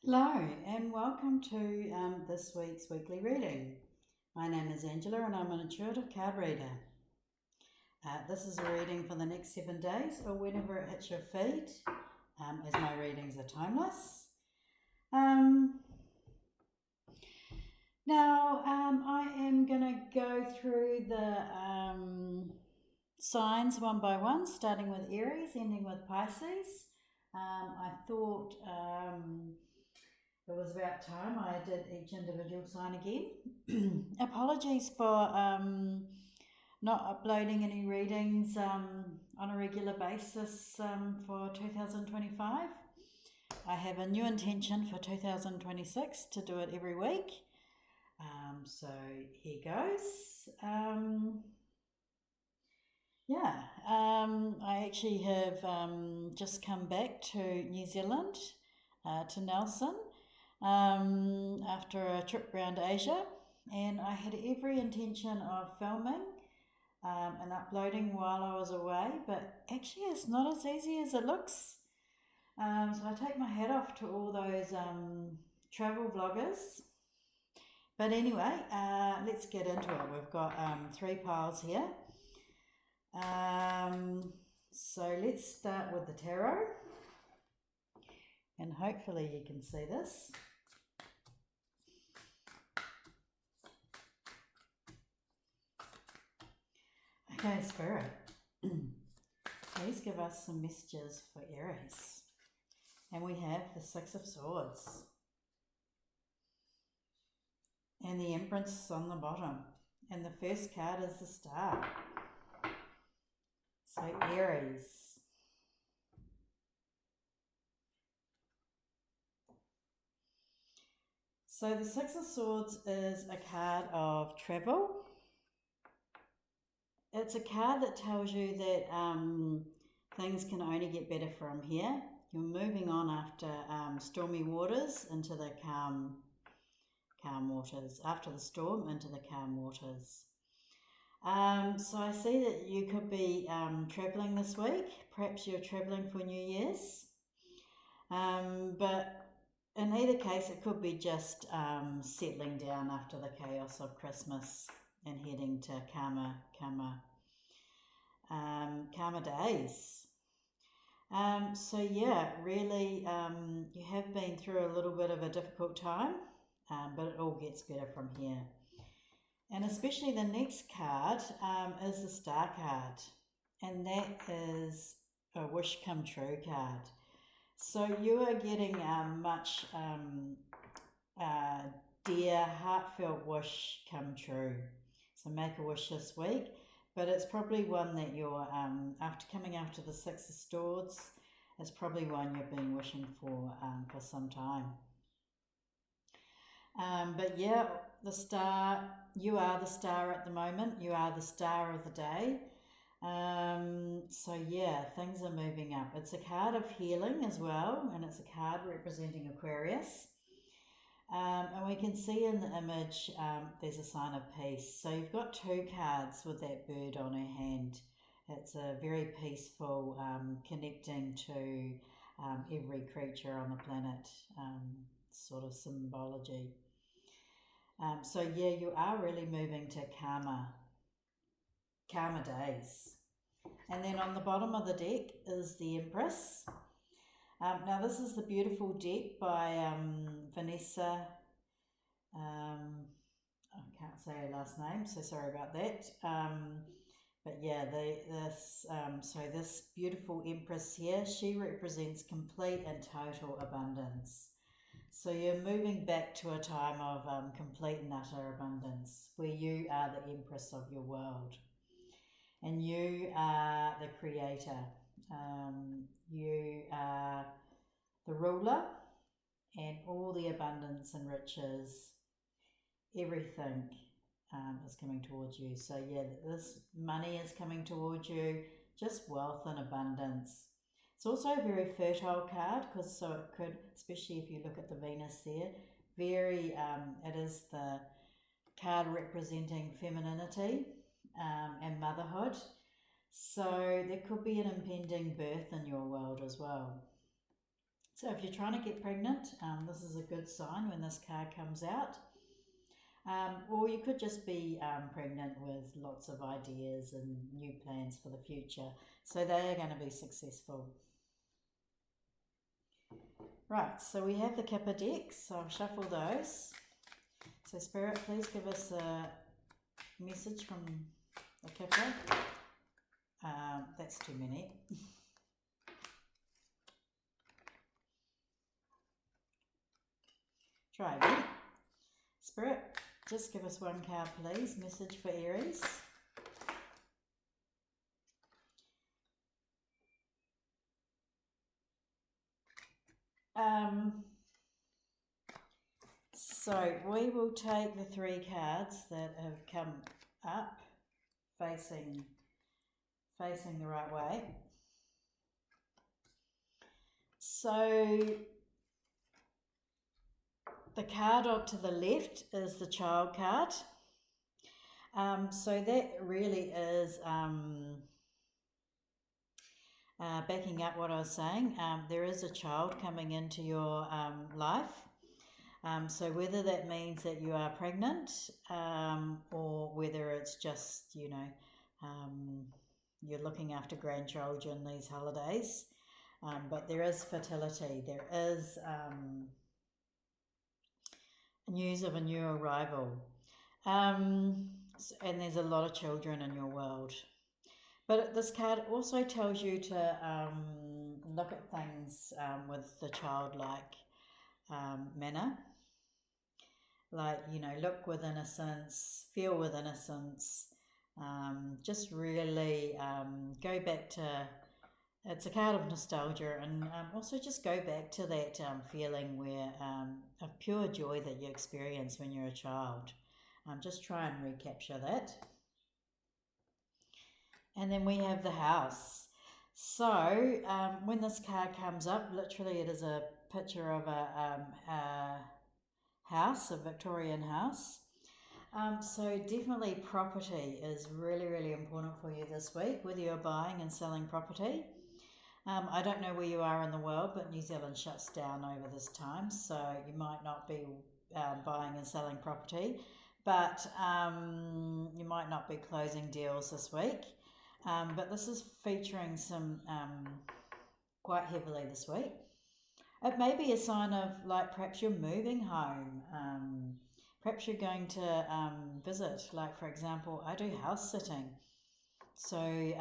Hello and welcome to this week's weekly reading. My name is Angela and I'm an intuitive card reader. This is a reading for the next 7 days or whenever it hits your feed, as my readings are timeless. I am going to go through the signs one by one, starting with Aries, ending with Pisces. I thought it was about time I did each individual sign again. Apologies for not uploading any readings on a regular basis for 2025. I have a new intention for 2026 to do it every week. So here goes. I actually have just come back to New Zealand, to Nelson, after a trip around Asia, and I had every intention of filming and uploading while I was away, but actually it's not as easy as it looks. So I take my hat off to all those travel vloggers. But anyway, let's get into it. We've got 3 piles here. So let's start with the tarot, and hopefully you can see this. Okay, Spirit, please give us some messages for Aries. And we have the 6 of Swords and the Empress on the bottom, and the first card is the Star. So Aries, so the 6 of Swords is a card of travel. It's a card that tells you that things can only get better from here. You're moving on after stormy waters into the calm waters, after the storm into the calm waters. So I see that you could be travelling this week. Perhaps you're travelling for New Year's. But in either case, it could be just settling down after the chaos of Christmas and heading to calmer days. So yeah, really, you have been through a little bit of a difficult time, but it all gets better from here. And especially the next card is the Star card, and that is a wish come true card. So you are getting a much dear, heartfelt wish come true. So make a wish this week, but it's probably one that you're, after coming after the 6 of Swords, it's probably one you've been wishing for some time. But yeah, the Star, you are the Star at the moment. You are the Star of the day. So yeah, things are moving up. It's a card of healing as well, and it's a card representing Aquarius. And we can see in the image there's a sign of peace. So you've got 2 cards with that bird on her hand. It's a very peaceful, connecting to every creature on the planet sort of symbology. So yeah, you are really moving to calmer days. And then on the bottom of the deck is the Empress. Now this is the beautiful deck by Vanessa. I can't say her last name, so sorry about that. But yeah, this beautiful Empress here, she represents complete and total abundance. So you're moving back to a time of complete and utter abundance, where you are the Empress of your world. And you are the creator. You are the ruler, and all the abundance and riches, everything is coming towards you. So yeah, this money is coming towards you, just wealth and abundance. It's also a very fertile card, because so it could, especially if you look at the Venus there, it is the card representing femininity and motherhood. So there could be an impending birth in your world as well. So if you're trying to get pregnant, this is a good sign when this card comes out. Or you could just be pregnant with lots of ideas and new plans for the future. So they are going to be successful. Right, so we have the Kipper decks. So I'll shuffle those. So Spirit, please give us a message from the Kipper. That's too many. Try again. Spirit, just give us one card, please. Message for Aries. So we will take the 3 cards that have come up facing the right way. So the card on to the left is the child card. So that really is backing up what I was saying. There is a child coming into your life. So whether that means that you are pregnant or whether it's just, you know, you're looking after grandchildren these holidays. But there is fertility. There is news of a new arrival. And there's a lot of children in your world. But this card also tells you to look at things with the childlike manner. Like, you know, look with innocence, feel with innocence, just really go back to, it's a card of nostalgia, and also just go back to that feeling where of pure joy that you experience when you're a child. Just try and recapture that. And then we have the house. So when this card comes up, literally it is a picture of a house, a Victorian house. So definitely property is really, really important for you this week, whether you're buying and selling property. I don't know where you are in the world, but New Zealand shuts down over this time, so you might not be buying and selling property, but you might not be closing deals this week. But this is featuring some quite heavily this week. It may be a sign of, like, perhaps you're moving home. Perhaps you're going to visit. Like, for example, I do house sitting. So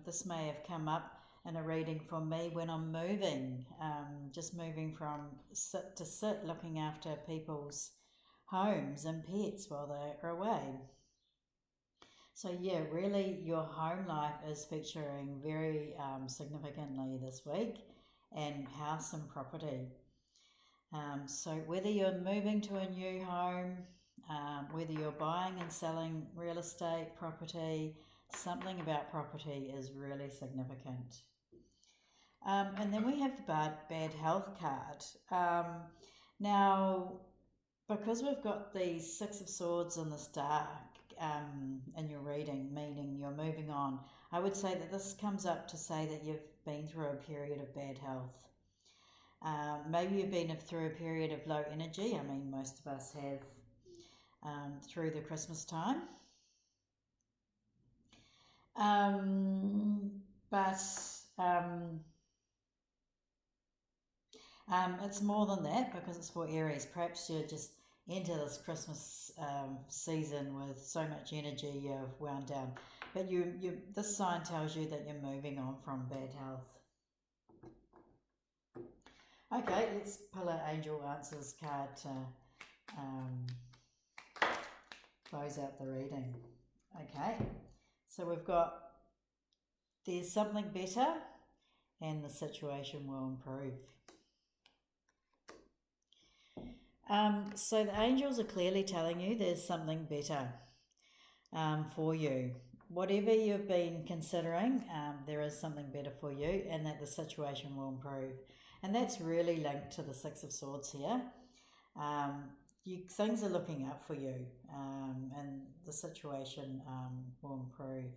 this may have come up in a reading for me when I'm moving. Just moving from sit to sit, looking after people's homes and pets while they're away. So yeah, really your home life is featuring very significantly this week, and house and property. So whether you're moving to a new home, whether you're buying and selling real estate, property, something about property is really significant. And then we have the bad health card. Now, because we've got the 6 of Swords and the Star in your reading, meaning you're moving on, I would say that this comes up to say that you've been through a period of bad health. Maybe you've been through a period of low energy. I mean, most of us have through the Christmas time. It's more than that, because it's for Aries. Perhaps you're just into this Christmas season with so much energy you've wound down. But this sign tells you that you're moving on from bad health. Okay, let's pull an Angel Answers card to close out the reading. Okay, so we've got, there's something better and the situation will improve. So the angels are clearly telling you there's something better for you. Whatever you've been considering, there is something better for you, and that the situation will improve. And that's really linked to the 6 of Swords here. Things are looking up for you, and the situation will improve.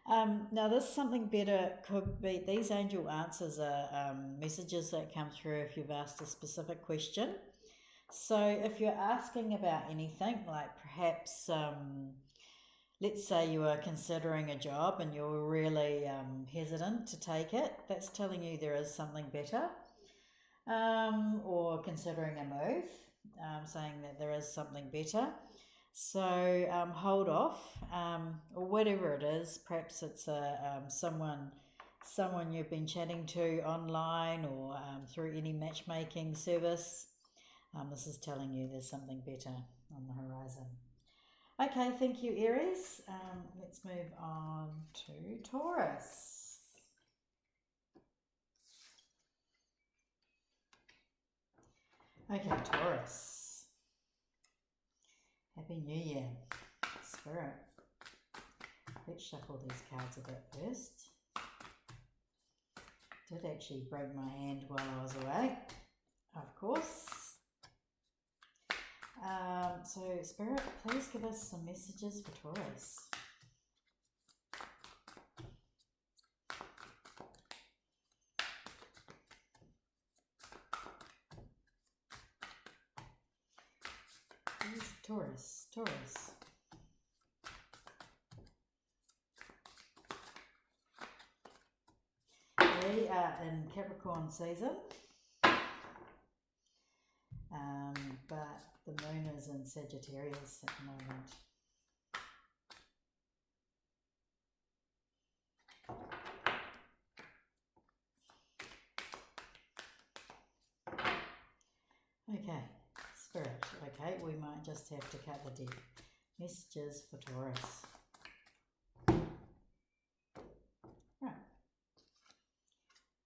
Now this something better could be, these angel answers are messages that come through if you've asked a specific question. So if you're asking about anything, like perhaps, let's say you are considering a job and you're really hesitant to take it, that's telling you there is something better. Or considering a move, saying that there is something better. So hold off, or whatever it is. Perhaps it's someone you've been chatting to online or through any matchmaking service. This is telling you there's something better on the horizon. Okay, thank you, Aries. Let's move on to Taurus. Okay, Taurus. Happy New Year, Spirit. Let's shuffle these cards a bit first. Did actually break my hand while I was away, of course. So, Spirit, please give us some messages for Taurus. Taurus. We are in Capricorn season, but the moon is in Sagittarius at the moment. Okay, Spirit, okay, we might just have to cut the deck. Messages for Taurus. Right.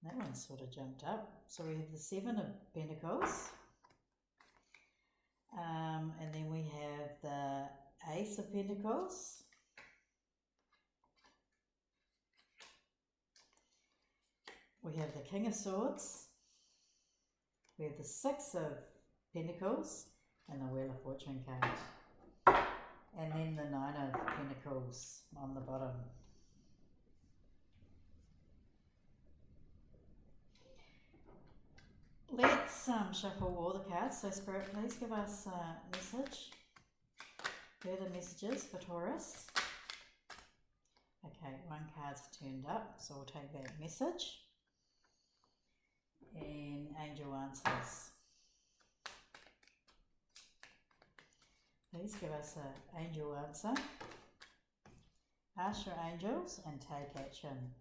That one sort of jumped up. So we have the Seven of Pentacles. And then we have the Ace of Pentacles. We have the King of Swords. We have the Six of Pentacles and the Wheel of Fortune card. And then the Nine of Pentacles on the bottom. Let's shuffle all the cards. So Spirit, please give us a message. Further messages for Taurus. Okay, one card's turned up, so we'll take that message. And angel answers. Please give us an angel answer. Ask your angels and take action.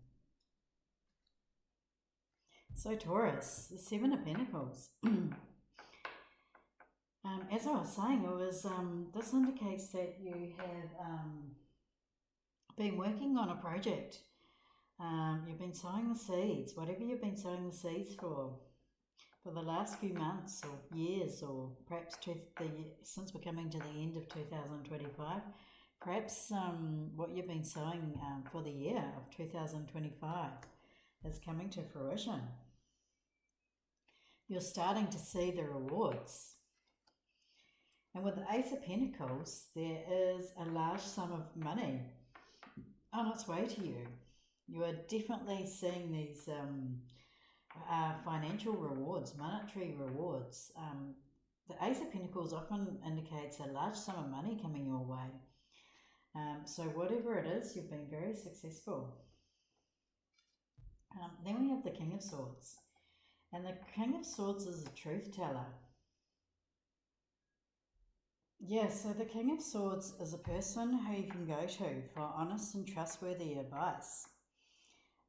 So Taurus, the Seven of Pentacles. As I was saying, it was this indicates that you have been working on a project. You've been sowing the seeds, whatever you've been sowing the seeds for the last few months or years, or perhaps since we're coming to the end of 2025, perhaps what you've been sowing for the year of 2025 is coming to fruition. You're starting to see the rewards. And with the Ace of Pentacles, there is a large sum of money on its way to you. You are definitely seeing these financial rewards, monetary rewards. The Ace of Pentacles often indicates a large sum of money coming your way. So whatever it is, you've been very successful. Then we have the King of Swords. And the King of Swords is a truth teller. Yeah, so the King of Swords is a person who you can go to for honest and trustworthy advice.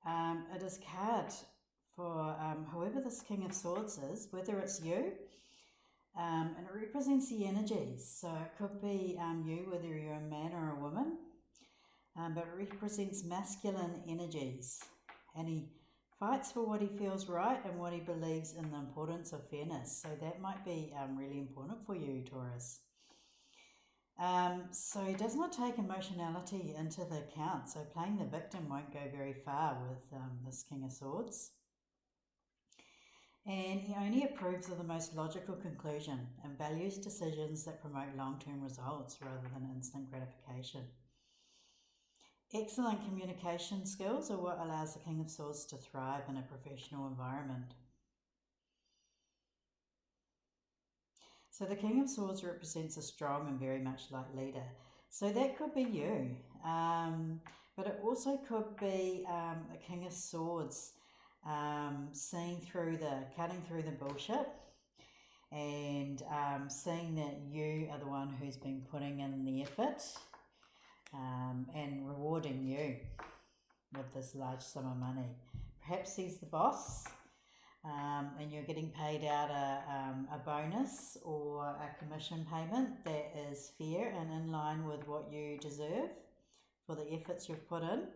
It is a card for whoever this King of Swords is, whether it's you, and it represents the energies. So it could be you, whether you're a man or a woman, but it represents masculine energies. And he fights for what he feels right and what he believes in the importance of fairness. So that might be really important for you, Taurus. So he does not take emotionality into the account. So playing the victim won't go very far with this King of Swords. And he only approves of the most logical conclusion and values decisions that promote long-term results rather than instant gratification. Excellent communication skills are what allows the King of Swords to thrive in a professional environment. So the King of Swords represents a strong and very much like leader. So that could be you, but it also could be the King of Swords cutting through the bullshit and seeing that you are the one who's been putting in the effort and rewarding you with this large sum of money. Perhaps he's the boss and you're getting paid out a bonus or a commission payment that is fair and in line with what you deserve for the efforts you've put in.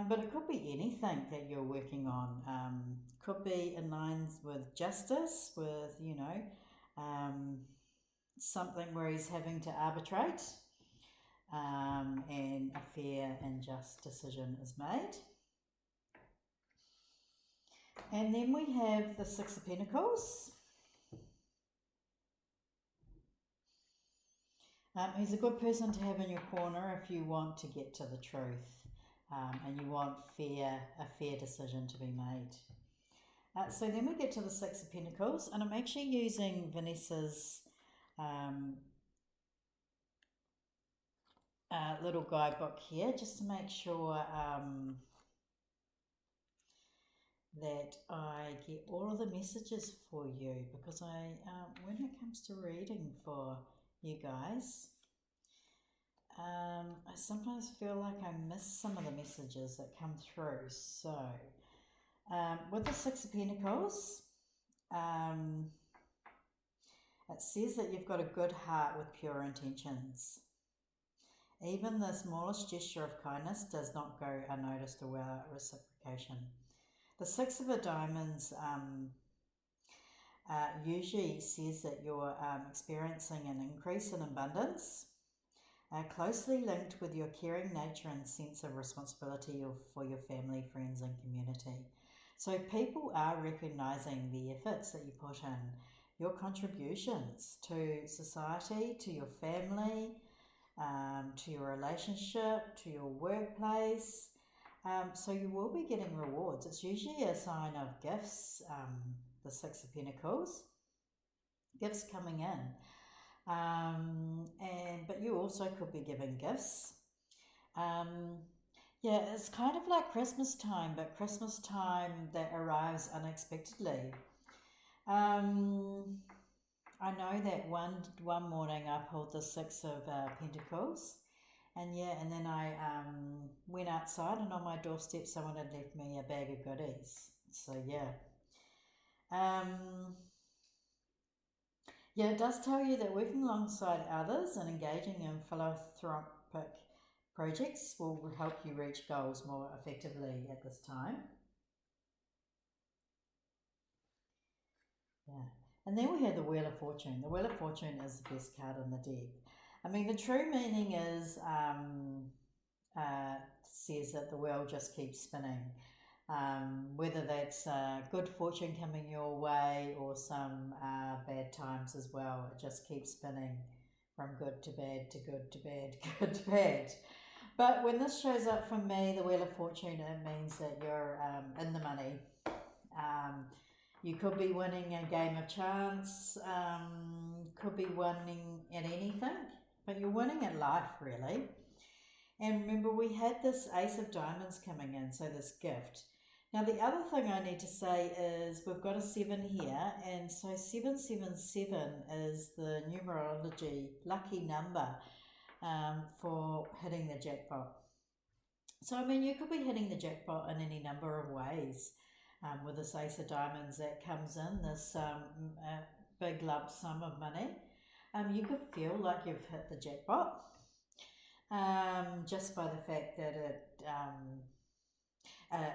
But it could be anything that you're working on. Could be in lines with justice, with, something where he's having to arbitrate and a fair and just decision is made. And then we have the Six of Pentacles. He's a good person to have in your corner if you want to get to the truth and you want a fair decision to be made. So then we get to the Six of Pentacles, and I'm actually using Vanessa's little guidebook here just to make sure that I get all of the messages for you, because when it comes to reading for you guys, I sometimes feel like I miss some of the messages that come through. So with the Six of Pentacles, it says that you've got a good heart with pure intentions. Even the smallest gesture of kindness does not go unnoticed or without reciprocation. The Six of Diamonds usually says that you're experiencing an increase in abundance, closely linked with your caring nature and sense of responsibility for your family, friends and community. So people are recognizing the efforts that you put in, your contributions to society, to your family, to your relationship, to your workplace. So you will be getting rewards. It's usually a sign of gifts, the Six of Pentacles, gifts coming in. But you also could be giving gifts. Yeah, it's kind of like Christmas time, but Christmas time that arrives unexpectedly. I know that one morning I pulled the Six of Pentacles, and then I went outside, and on my doorstep someone had left me a bag of goodies. So yeah. Yeah, it does tell you that working alongside others and engaging in philanthropic projects will help you reach goals more effectively at this time. Yeah. And then we have the Wheel of Fortune. The Wheel of Fortune is the best card in the deck. I mean, the true meaning is, says that the wheel just keeps spinning. Whether that's good fortune coming your way or some bad times as well. It just keeps spinning from good to bad to good to bad, good to bad. But when this shows up for me, the Wheel of Fortune, it means that you're in the money. You could be winning a game of chance, could be winning at anything, but you're winning at life, really. And remember, we had this Ace of Diamonds coming in, so this gift. Now, the other thing I need to say is we've got a 7 here, and so 777 is the numerology lucky number for hitting the jackpot. So, I mean, you could be hitting the jackpot in any number of ways. With this Ace of Diamonds that comes in, this big lump sum of money. You could feel like you've hit the jackpot just by the fact that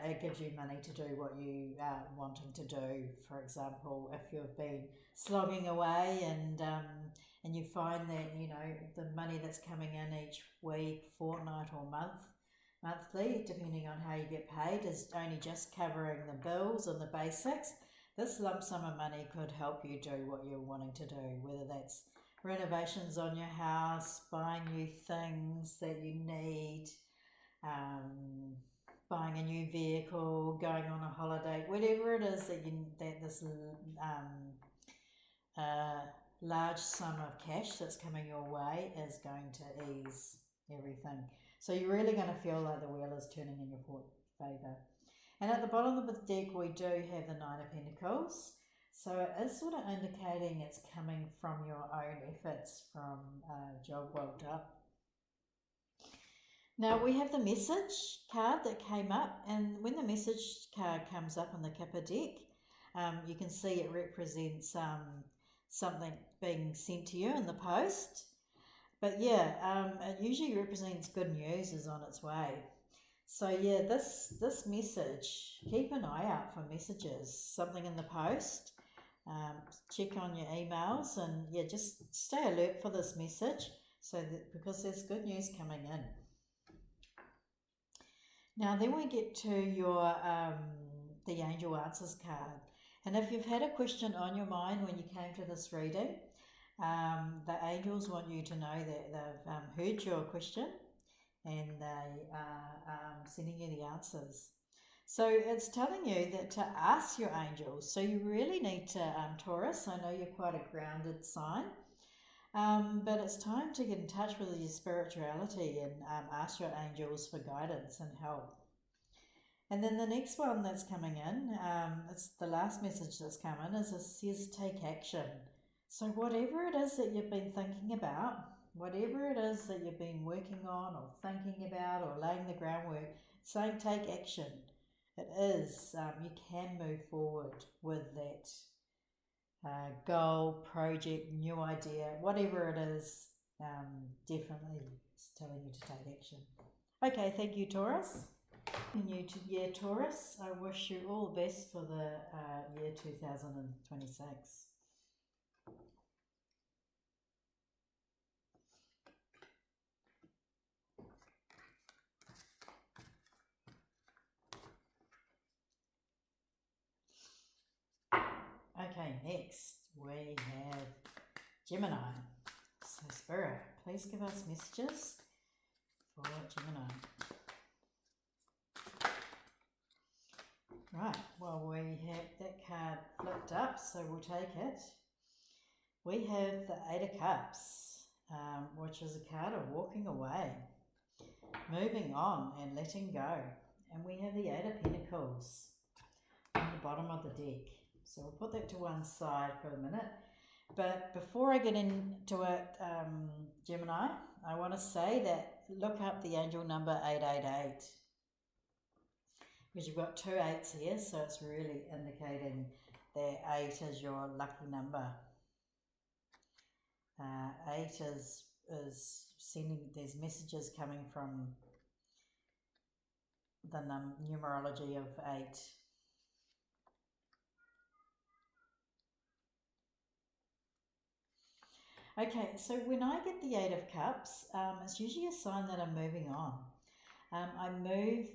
it gives you money to do what you are wanting to do. For example, if you've been slogging away and you find that, you know, the money that's coming in each week, fortnight or monthly, depending on how you get paid, is only just covering the bills and the basics, this lump sum of money could help you do what you're wanting to do, whether that's renovations on your house, buying new things that you need, buying a new vehicle, going on a holiday, whatever it is that this large sum of cash that's coming your way is going to ease everything. So you're really going to feel like the wheel is turning in your favour. And at the bottom of the deck, we do have the Nine of Pentacles. So it is sort of indicating it's coming from your own efforts, from job well done. Now we have the message card that came up, and when the message card comes up on the Kipper deck, you can see it represents something being sent to you in the post. But yeah, it usually represents good news is on its way. So yeah, this message, keep an eye out for messages, something in the post. Check on your emails, and yeah, just stay alert for this message, so that because there's good news coming in. Now then we get to your the Angel Answers card. And if you've had a question on your mind when you came to this reading, the angels want you to know that they've heard your question, and they are sending you the answers. So it's telling you that to ask your angels. So you really need to, Taurus, I know you're quite a grounded sign, but it's time to get in touch with your spirituality and ask your angels for guidance and help. And then the next one that's coming in, it's the last message that's come in, is it says take action. So whatever it is that you've been thinking about, whatever it is that you've been working on or thinking about or laying the groundwork, it's saying take action. It is, you can move forward with that goal, project, new idea, whatever it is, definitely it's telling you to take action. Okay, thank you, Taurus. New year, Taurus. I wish you all the best for the year 2026. Okay, next we have Gemini. So Spirit, please give us messages for Gemini. Right, well we have that card flipped up, so we'll take it. We have the Eight of Cups, which is a card of walking away, moving on and letting go. And we have the Eight of Pentacles on the bottom of the deck. So we'll put that to one side for a minute. But before I get into it, Gemini, I want to say that look up the angel number 888. Because you've got two eights here, so it's really indicating that 8 is your lucky number. 8 is sending, there's messages coming from the numerology of 8. Okay, so when I get the Eight of Cups, it's usually a sign that I'm moving on. I move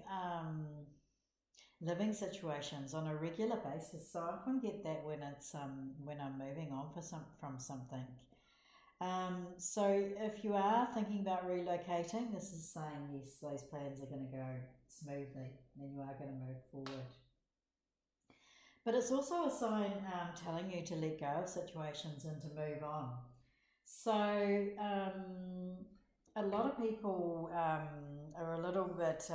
living situations on a regular basis, so I often get that when it's when I'm moving on from something. So if you are thinking about relocating, this is saying yes, those plans are going to go smoothly and you are going to move forward. But it's also a sign telling you to let go of situations and to move on. So a lot of people are a little bit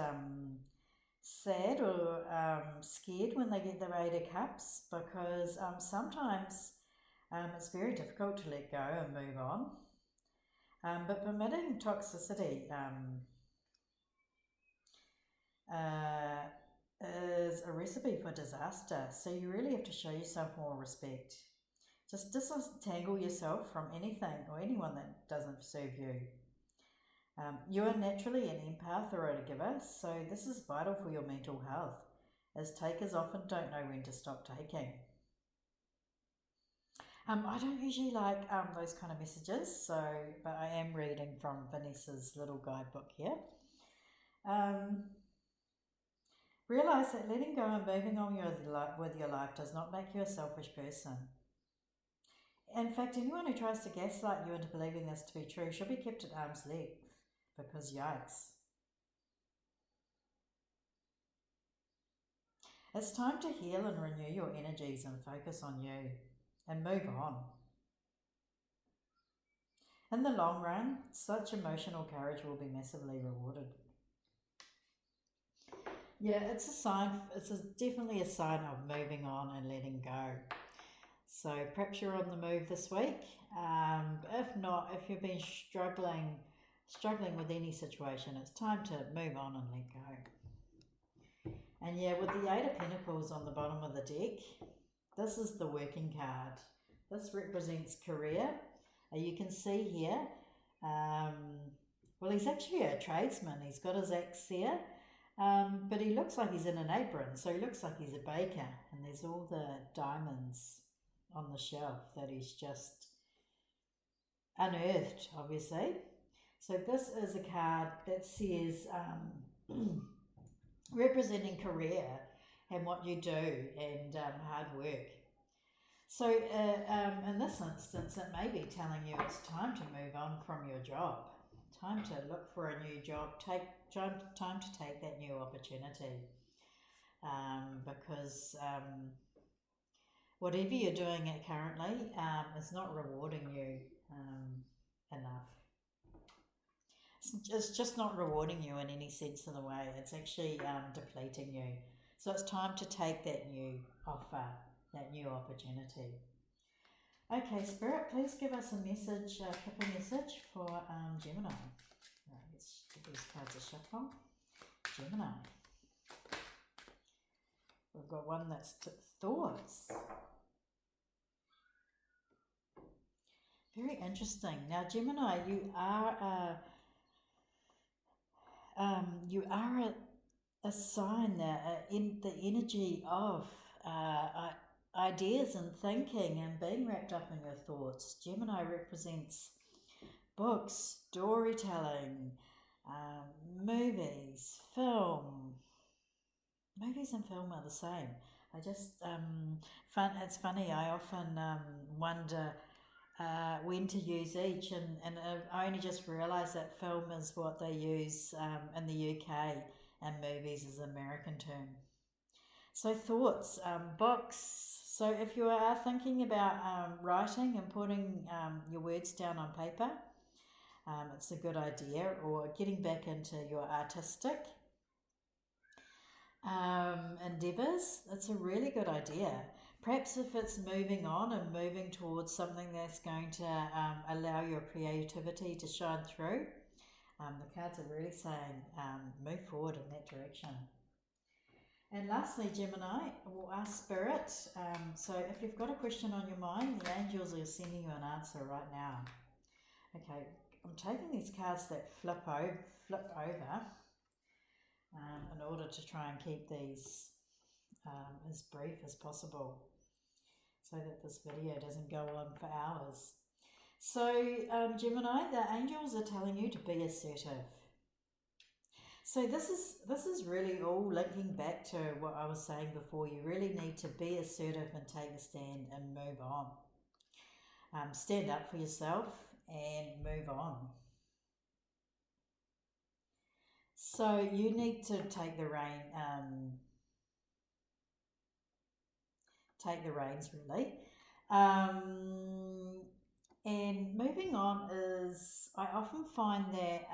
sad or scared when they get the Eight of Cups, because sometimes it's very difficult to let go and move on. But permitting toxicity is a recipe for disaster. So you really have to show yourself more respect. Just disentangle yourself from anything or anyone that doesn't serve you. You are naturally an empath or a giver, so this is vital for your mental health, as takers often don't know when to stop taking. I don't usually like those kind of messages, but I am reading from Vanessa's little guidebook here. Realize that letting go and moving on with your life does not make you a selfish person. In fact, anyone who tries to gaslight you into believing this to be true should be kept at arm's length, because yikes. It's time to heal and renew your energies and focus on you and move on. In the long run, such emotional courage will be massively rewarded. Yeah, it's a sign, definitely a sign of moving on and letting go. So perhaps you're on the move this week. If not, if you've been struggling with any situation, it's time to move on and let go. And yeah, with the Eight of Pentacles on the bottom of the deck, this is the working card. This represents career. You can see here, well, he's actually a tradesman. He's got his axe there, but he looks like he's in an apron, so he looks like he's a baker, and there's all the diamonds on the shelf that he's just unearthed, obviously. So this is a card that says representing career and what you do and hard work. So in this instance, it may be telling you it's time to move on from your job, time to look for a new job, time to take that new opportunity, because whatever you're doing it currently is not rewarding you enough. It's just not rewarding you in any sense of the way. It's actually depleting you. So it's time to take that new offer, that new opportunity. Okay, Spirit, please give us a message, a Kipper message for Gemini. Right, let's give these cards a shuffle. Gemini. We've got one that's thoughts. Very interesting. Now, Gemini, you are a sign that in the energy of ideas and thinking and being wrapped up in your thoughts. Gemini represents books, storytelling, movies, film. Movies and film are the same. I just it's funny. I often wonder when to use each, and I only just realised that film is what they use in the UK and movies is an American term. So thoughts, books. So if you are thinking about writing and putting your words down on paper, it's a good idea, or getting back into your artistic endeavours, it's a really good idea. Perhaps if it's moving on and moving towards something that's going to allow your creativity to shine through, the cards are really saying move forward in that direction. And lastly, Gemini, we'll ask Spirit. So if you've got a question on your mind, the angels are sending you an answer right now. Okay, I'm taking these cards that flip over in order to try and keep these as brief as possible so that this video doesn't go on for hours. So Gemini, the angels are telling you to be assertive. So this is really all linking back to what I was saying before. You really need to be assertive and take a stand and move on. Stand up for yourself and move on. So you need to take the reins really. And moving on is, I often find that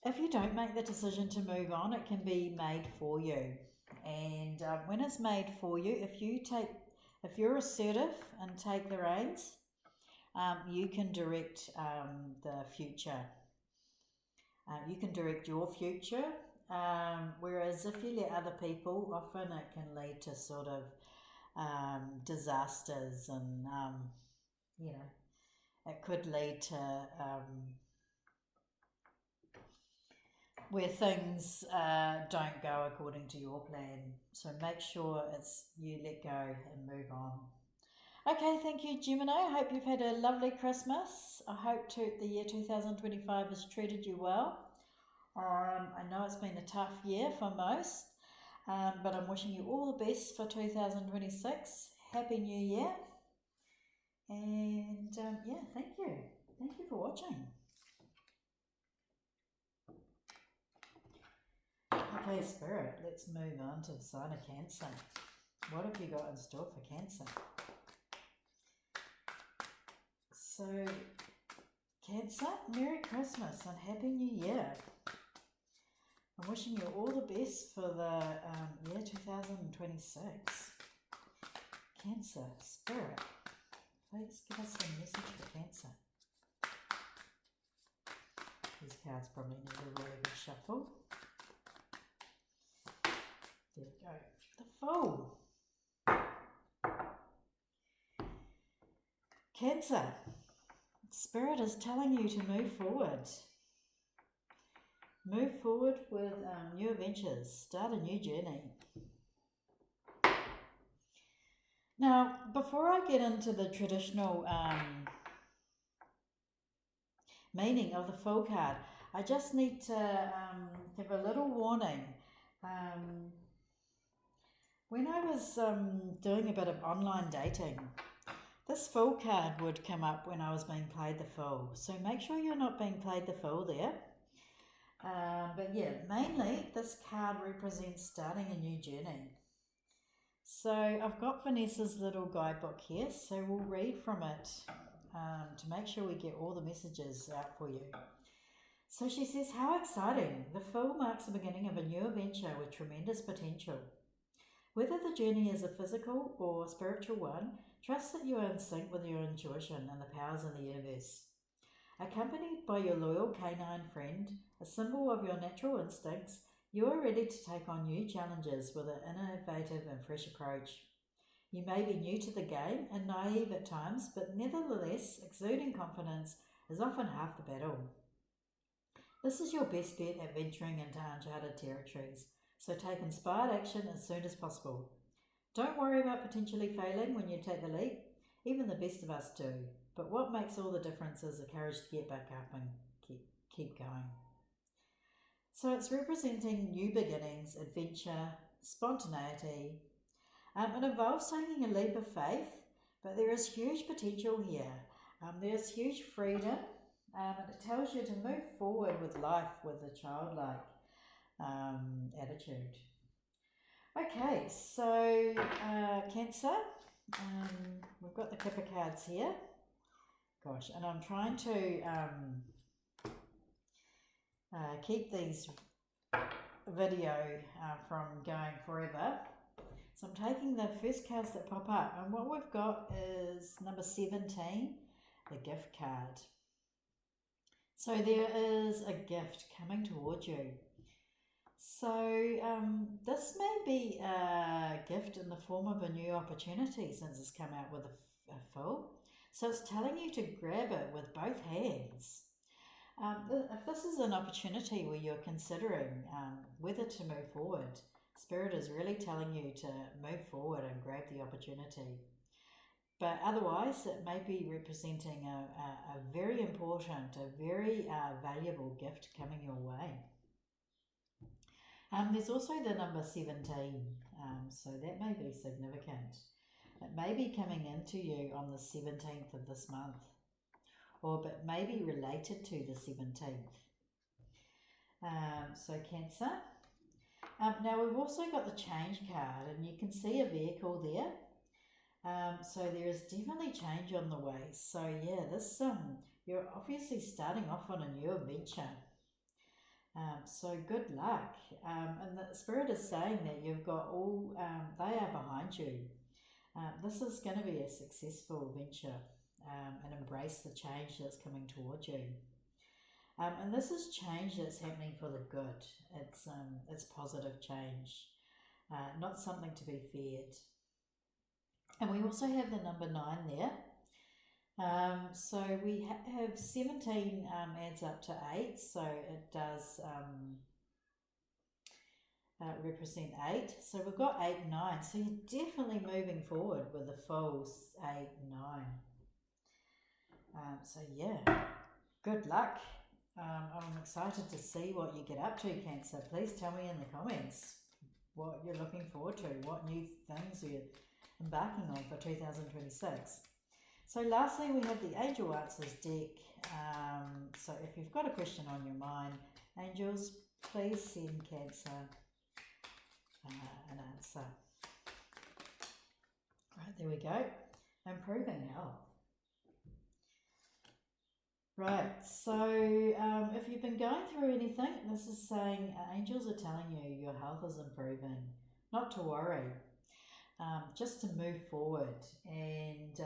if you don't make the decision to move on, it can be made for you. And when it's made for you, if you're assertive and take the reins, you can direct the future. You can direct your future. Whereas if you let other people, often it can lead to sort of disasters, and it could lead to where things don't go according to your plan. So make sure you let go and move on. Okay, thank you, Gemini. I hope you've had a lovely Christmas. I hope the year 2025 has treated you well. I know it's been a tough year for most, but I'm wishing you all the best for 2026. Happy New Year. And yeah, thank you. Thank you for watching. Okay, Okay, Spirit, let's move on to the sign of Cancer. What have you got in store for Cancer? So, Cancer, Merry Christmas and Happy New Year. I'm wishing you all the best for the year 2026. Cancer, Spirit, please give us a message for Cancer. These cards probably need a really good shuffle. There we go. The Fool. Cancer, Spirit is telling you to move forward. Move forward with new adventures. Start a new journey. Now, before I get into the traditional meaning of the Fool card, I just need to give a little warning. When I was doing a bit of online dating, this Fool card would come up when I was being played the Fool. So make sure you're not being played the Fool there. But yeah, mainly this card represents starting a new journey. So I've got Vanessa's little guidebook here, so we'll read from it to make sure we get all the messages out for you. So she says, how exciting! The Fool marks the beginning of a new adventure with tremendous potential. Whether the journey is a physical or spiritual one, trust that you are in sync with your intuition and the powers in the universe. Accompanied by your loyal canine friend, a symbol of your natural instincts, you are ready to take on new challenges with an innovative and fresh approach. You may be new to the game and naive at times, but nevertheless, exuding confidence is often half the battle. This is your best bet at venturing into uncharted territories, so take inspired action as soon as possible. Don't worry about potentially failing when you take the leap. Even the best of us do. But what makes all the difference is the courage to get back up and keep going. So it's representing new beginnings, adventure, spontaneity. It involves taking a leap of faith, but there is huge potential here. There's huge freedom, and it tells you to move forward with life with a childlike attitude. Okay, so Cancer, we've got the Kipper cards here. Gosh, and I'm trying to keep these video from going forever. So I'm taking the first cards that pop up, and what we've got is number 17, the gift card. So there is a gift coming towards you. So this may be a gift in the form of a new opportunity since it's come out with a Fool. So it's telling you to grab it with both hands. If this is an opportunity where you're considering whether to move forward, Spirit is really telling you to move forward and grab the opportunity. But otherwise, it may be representing a very important, a very valuable gift coming your way. There's also the number 17, so that may be significant. It may be coming into you on the 17th of this month, or but may be related to the 17th. So Cancer. Now we've also got the change card, and you can see a vehicle there. So there is definitely change on the way. So yeah, this you're obviously starting off on a new adventure. So good luck. And the Spirit is saying that you've got all, they are behind you. This is going to be a successful venture, and embrace the change that's coming towards you. And this is change that's happening for the good. It's positive change, not something to be feared. And we also have the number 9 there. So we have 17 adds up to 8, so it does represent 8. So we've got 8 and 9. So you're definitely moving forward with the Fools 8 and 9. So yeah, good luck. I'm excited to see what you get up to, Cancer. Please tell me in the comments what you're looking forward to, what new things you're embarking on for 2026. So lastly, we have the Angel Answers deck. So if you've got a question on your mind, angels, please send Cancer an answer. Right, there we go. Improving health. Right, so if you've been going through anything, this is saying angels are telling you your health is improving. Not to worry, just to move forward. And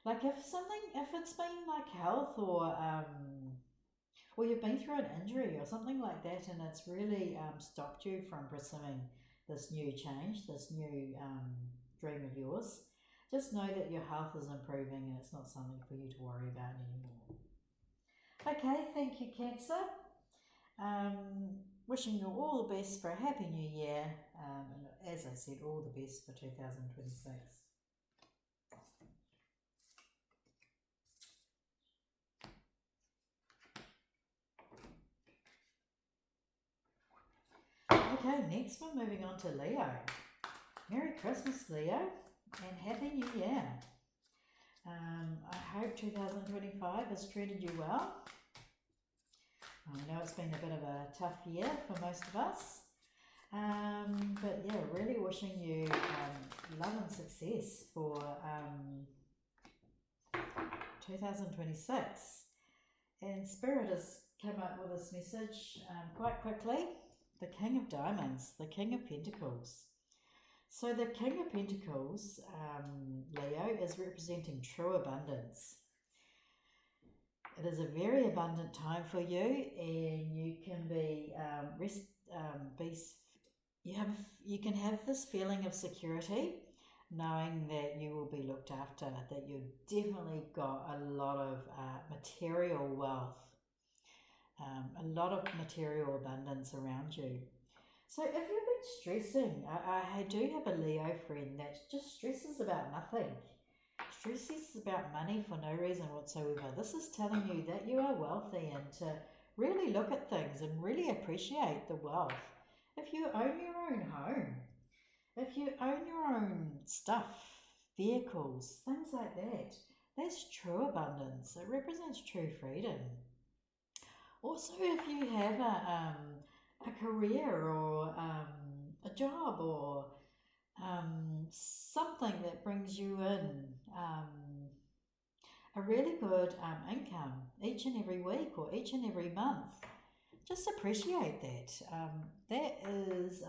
like if it's been like health or you've been through an injury or something like that, and it's really stopped you from pursuing this new change, this new dream of yours, just know that your health is improving and it's not something for you to worry about anymore. Okay, thank you, Cancer. Wishing you all the best for a happy new year, and as I said, all the best for 2026. Okay, next we're moving on to Leo. Merry Christmas, Leo, and Happy New Year. I hope 2025 has treated you well. I know it's been a bit of a tough year for most of us, but yeah, really wishing you love and success for 2026. And Spirit has come up with this message quite quickly. The King of Diamonds, the King of Pentacles. So the King of Pentacles, Leo, is representing true abundance. It is a very abundant time for you, and you can you can have this feeling of security, knowing that you will be looked after, that you've definitely got a lot of material wealth, a lot of material abundance around you. So if you've been stressing, I do have a Leo friend that just stresses about nothing. Stresses about money for no reason whatsoever. This is telling you that you are wealthy and to really look at things and really appreciate the wealth. If you own your own home, if you own your own stuff, vehicles, things like that, that's true abundance. It represents true freedom. Also, if you have a career or a job or something that brings you in a really good income each and every week or each and every month, just appreciate that. That is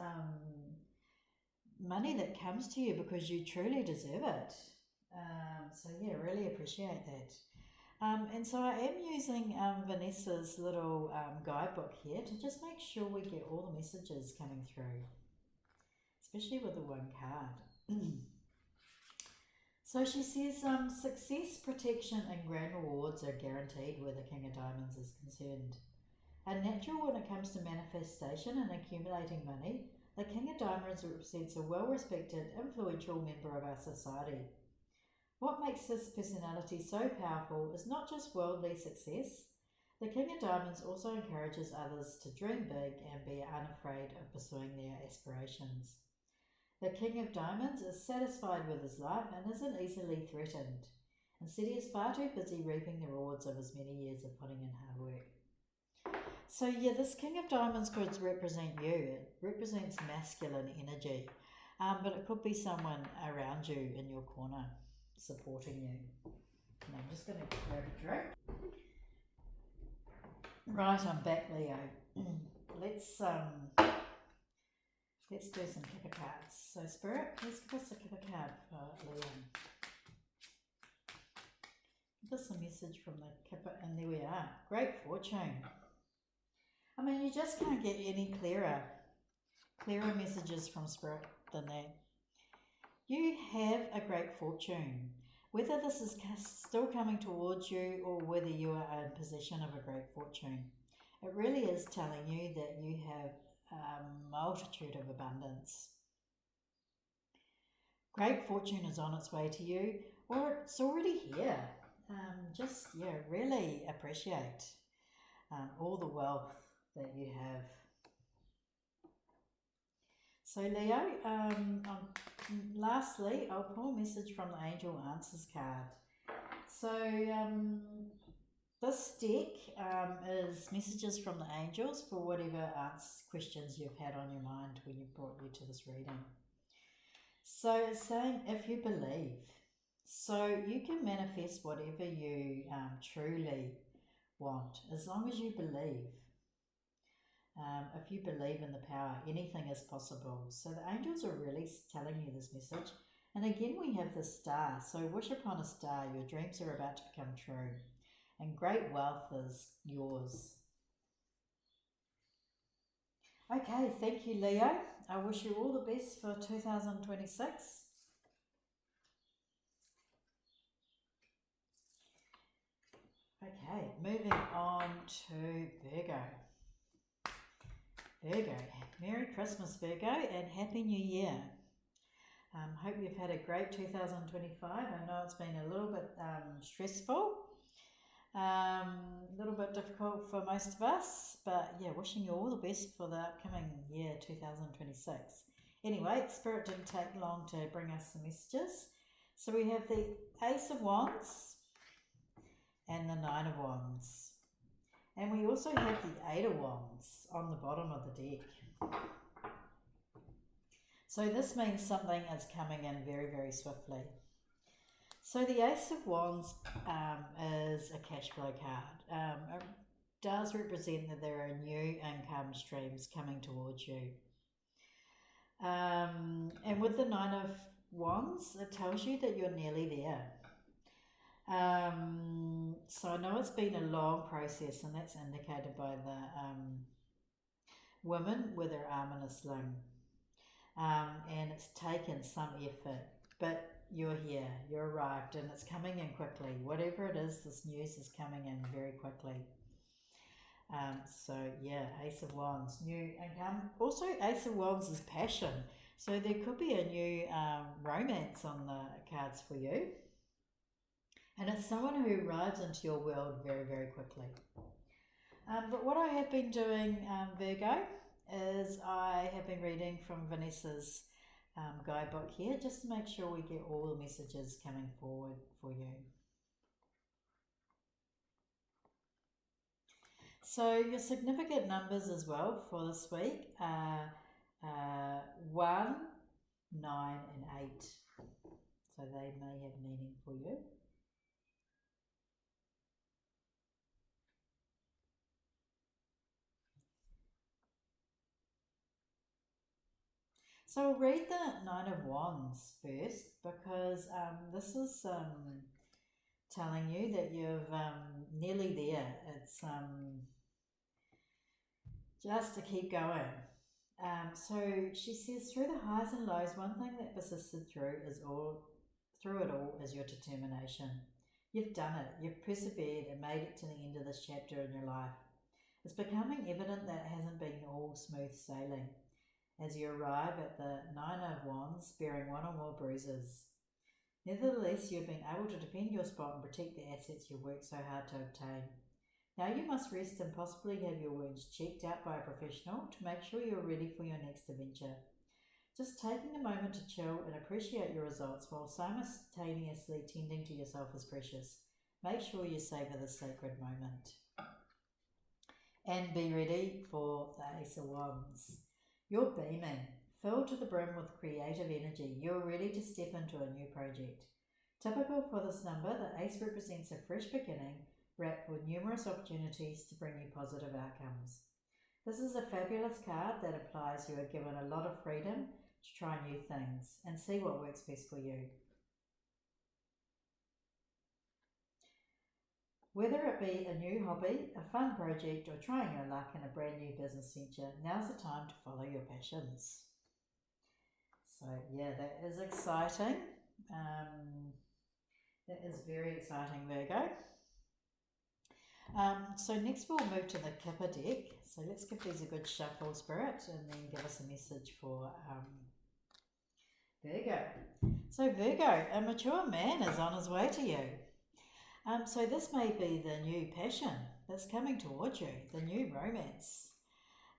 money that comes to you because you truly deserve it. So yeah, really appreciate that. And so I am using Vanessa's little guidebook here to just make sure we get all the messages coming through, especially with the one card. So she says success, protection and grand rewards are guaranteed where the King of Diamonds is concerned. A natural when it comes to manifestation and accumulating money, the King of Diamonds represents a well-respected, influential member of our society. What makes this personality so powerful is not just worldly success. The King of Diamonds also encourages others to dream big and be unafraid of pursuing their aspirations. The King of Diamonds is satisfied with his life and isn't easily threatened. Instead, he is far too busy reaping the rewards of his many years of putting in hard work. So yeah, this King of Diamonds could represent you. It represents masculine energy, but it could be someone around you in your corner supporting you. And I'm just going to grab a drink. Right, I'm back, Leo. Let's do some Kipper cards. So Spirit, please give us a Kipper card for Leo. Give us a message from the Kipper, and there we are. Great fortune. I mean, you just can't get any clearer messages from Spirit than that. You have a great fortune. Whether this is still coming towards you or whether you are in possession of a great fortune, it really is telling you that you have a multitude of abundance. Great fortune is on its way to you, or it's already here. Really appreciate all the wealth that you have. So Leo, lastly, I'll pull a message from the Angel Answers card. So this deck is messages from the angels for whatever questions you've had on your mind when you brought you to this reading. So it's saying if you believe, so you can manifest whatever you truly want as long as you believe. If you believe in the power, anything is possible. So the angels are really telling you this message. And again, we have the star. So wish upon a star. Your dreams are about to become true. And great wealth is yours. Okay, thank you, Leo. I wish you all the best for 2026. Okay, moving on to Virgo. Virgo, Merry Christmas, Virgo, and Happy New Year. Hope you've had a great 2025. I know it's been a little bit stressful, a little bit difficult for most of us, but yeah, wishing you all the best for the upcoming year 2026. Anyway, Spirit didn't take long to bring us some messages. So we have the Ace of Wands and the Nine of Wands. And we also have the Eight of Wands on the bottom of the deck. So this means something is coming in very, very swiftly. So the Ace of Wands is a cash flow card. It does represent that there are new income streams coming towards you. And with the Nine of Wands, it tells you that you're nearly there. So I know it's been a long process, and that's indicated by the woman with her arm in a sling. And it's taken some effort, but you're here, you're arrived, and it's coming in quickly. Whatever it is, this news is coming in very quickly. So yeah, Ace of Wands, new income. Also, Ace of Wands is passion. So there could be a new romance on the cards for you. And it's someone who arrives into your world very, very quickly. But what I have been doing, Virgo, is I have been reading from Vanessa's guidebook here, just to make sure we get all the messages coming forward for you. So your significant numbers as well for this week are 1, 9 and 8. So they may have meaning for you. So I'll read the Nine of Wands first, because this is telling you that you're nearly there. It's just to keep going. So she says, through the highs and lows, one thing that persisted through it all is your determination. You've done it. You've persevered and made it to the end of this chapter in your life. It's becoming evident that it hasn't been all smooth sailing, as you arrive at the Nine of Wands bearing one or more bruises. Nevertheless, you have been able to defend your spot and protect the assets you worked so hard to obtain. Now you must rest and possibly have your wounds checked out by a professional to make sure you're ready for your next adventure. Just taking a moment to chill and appreciate your results while simultaneously tending to yourself is precious. Make sure you savor this sacred moment. And be ready for the Ace of Wands. You're beaming, filled to the brim with creative energy. You're ready to step into a new project. Typical for this number, the Ace represents a fresh beginning, wrapped with numerous opportunities to bring you positive outcomes. This is a fabulous card that implies you are given a lot of freedom to try new things and see what works best for you. Whether it be a new hobby, a fun project, or trying your luck in a brand new business venture, now's the time to follow your passions. So yeah, that is exciting. That is very exciting, Virgo. So next we'll move to the Kipper deck. So let's give these a good shuffle, Spirit, and then give us a message for Virgo. So Virgo, a mature man is on his way to you. So this may be the new passion that's coming towards you, the new romance.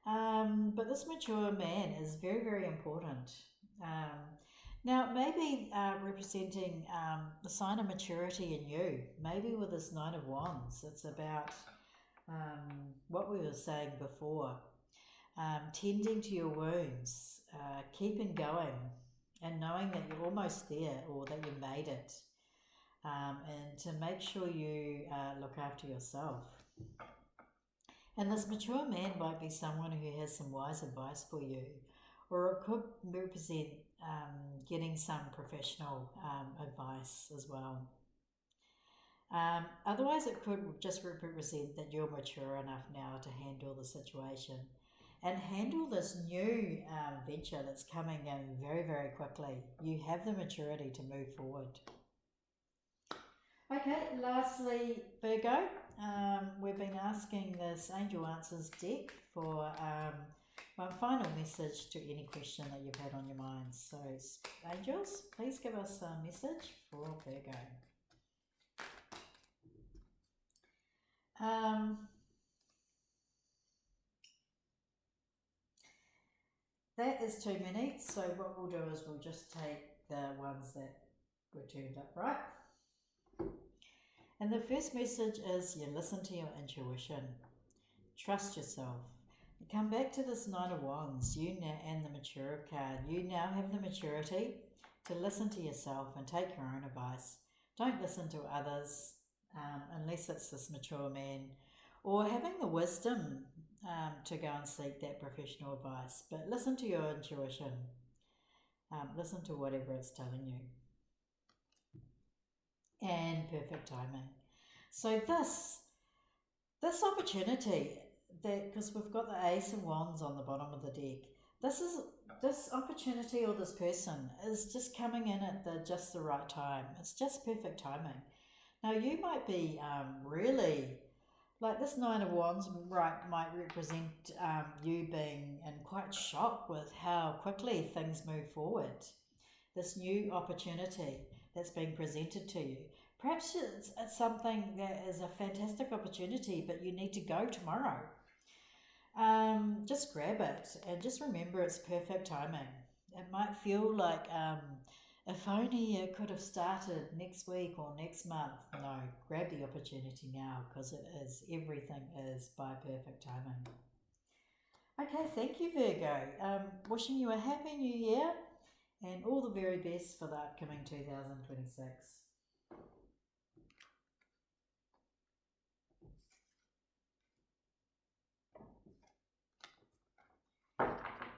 But this mature man is very, very important. Now, maybe representing the sign of maturity in you. Maybe with this Nine of Wands, it's about what we were saying before. Tending to your wounds, keeping going, and knowing that you're almost there or that you made it. And to make sure you look after yourself. And this mature man might be someone who has some wise advice for you, or it could represent getting some professional advice as well. Otherwise, it could just represent that you're mature enough now to handle the situation and handle this new venture that's coming in very, very quickly. You have the maturity to move forward. Okay, lastly, Virgo, we've been asking this Angel Answers deck for one final message to any question that you've had on your mind. So, angels, please give us a message for Virgo. That is too many, so what we'll do is we'll just take the ones that were turned up right. And the first message is you listen to your intuition. Trust yourself. You come back to this Nine of Wands, you now, and the Mature card. You now have the maturity to listen to yourself and take your own advice. Don't listen to others unless it's this mature man, or having the wisdom to go and seek that professional advice. But listen to your intuition. Listen to whatever it's telling you. And perfect timing. So this opportunity, that because we've got the Ace of Wands on the bottom of the deck, this opportunity or this person is just coming in at just the right time. It's just perfect timing. Now you might be really, like this Nine of Wands might represent you being in quite shock with how quickly things move forward. This new opportunity that's being presented to you. Perhaps it's something that is a fantastic opportunity, but you need to go tomorrow. Just grab it and just remember it's perfect timing. It might feel like if only it could have started next week or next month. No, grab the opportunity now, because everything is by perfect timing. Okay, thank you, Virgo. Wishing you a happy new year and all the very best for the upcoming 2026.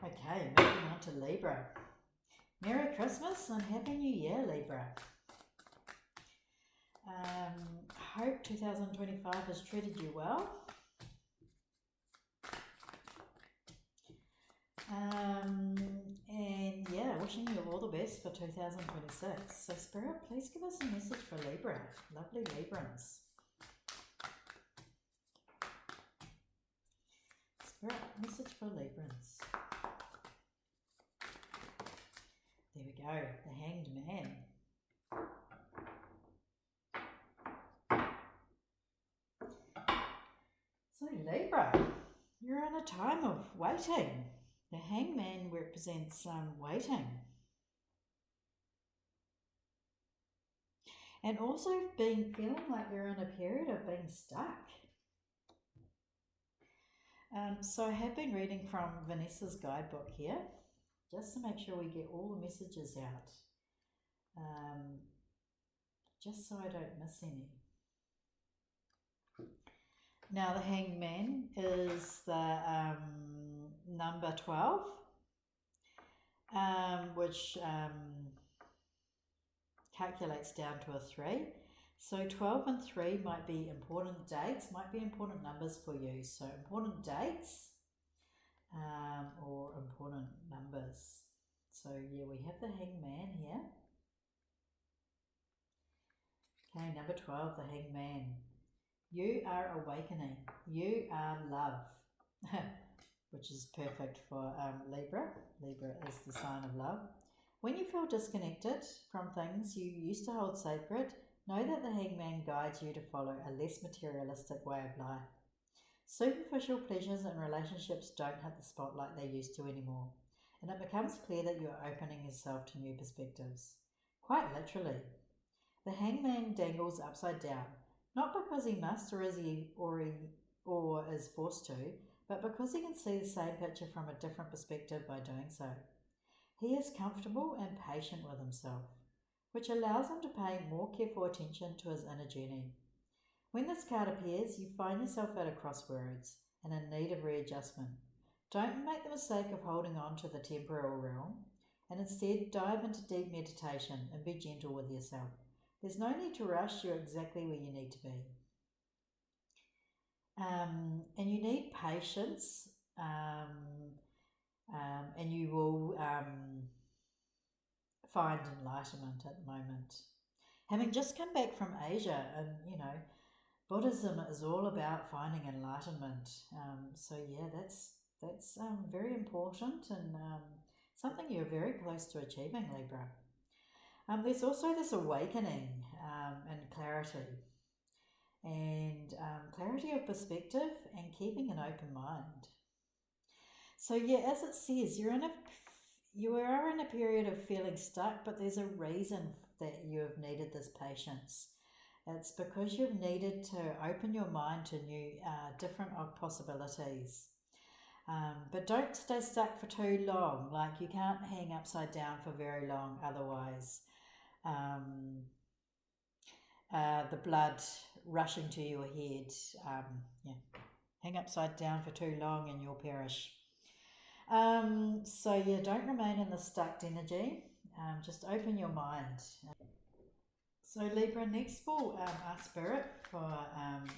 Okay, moving on to Libra. Merry Christmas and Happy New Year, Libra. Hope 2025 has treated you well. And yeah, wishing you all the best for 2026. So Spirit, please give us a message for Libra. Lovely Librans. Spirit, message for Librans. There we go, the Hanged Man. So Libra, you're in a time of waiting. The Hangman represents waiting. And also feeling like you're in a period of being stuck. So I have been reading from Vanessa's guidebook here, just to make sure we get all the messages out, just so I don't miss any. Now the Hanged Man is the number 12, which calculates down to a 3. So 12 and 3 might be important dates, might be important numbers for you. So important dates or important numbers. So yeah, we have the Hanged Man here. Okay, number 12, the Hanged Man. You are awakening. You are love, which is perfect for Libra. Libra is the sign of love. When you feel disconnected from things you used to hold sacred, know that the Hanged Man guides you to follow a less materialistic way of life. Superficial pleasures and relationships don't hit the spotlight they used to anymore. and it becomes clear that you are opening yourself to new perspectives. Quite literally. The hangman dangles upside down, not because he must or is forced to, but because he can see the same picture from a different perspective by doing so. He is comfortable and patient with himself, which allows him to pay more careful attention to his inner journey. When this card appears, you find yourself at a crossroads and in need of readjustment. Don't make the mistake of holding on to the temporal realm, and instead dive into deep meditation and be gentle with yourself. There's no need to rush. You're exactly where you need to be. And you need patience, and you will find enlightenment at the moment. Having just come back from Asia, and Buddhism is all about finding enlightenment. So yeah, that's very important, and something you're very close to achieving, Libra. There's also this awakening and clarity, and clarity of perspective and keeping an open mind. So yeah, as it says, you are in a period of feeling stuck, but there's a reason that you have needed this patience. It's because you've needed to open your mind to new, different possibilities. But don't stay stuck for too long. Like, you can't hang upside down for very long, otherwise the blood rushing to your head. Hang upside down for too long and you'll perish. So yeah, don't remain in the stuck energy. Just open your mind. So Libra, next we'll ask Spirit for,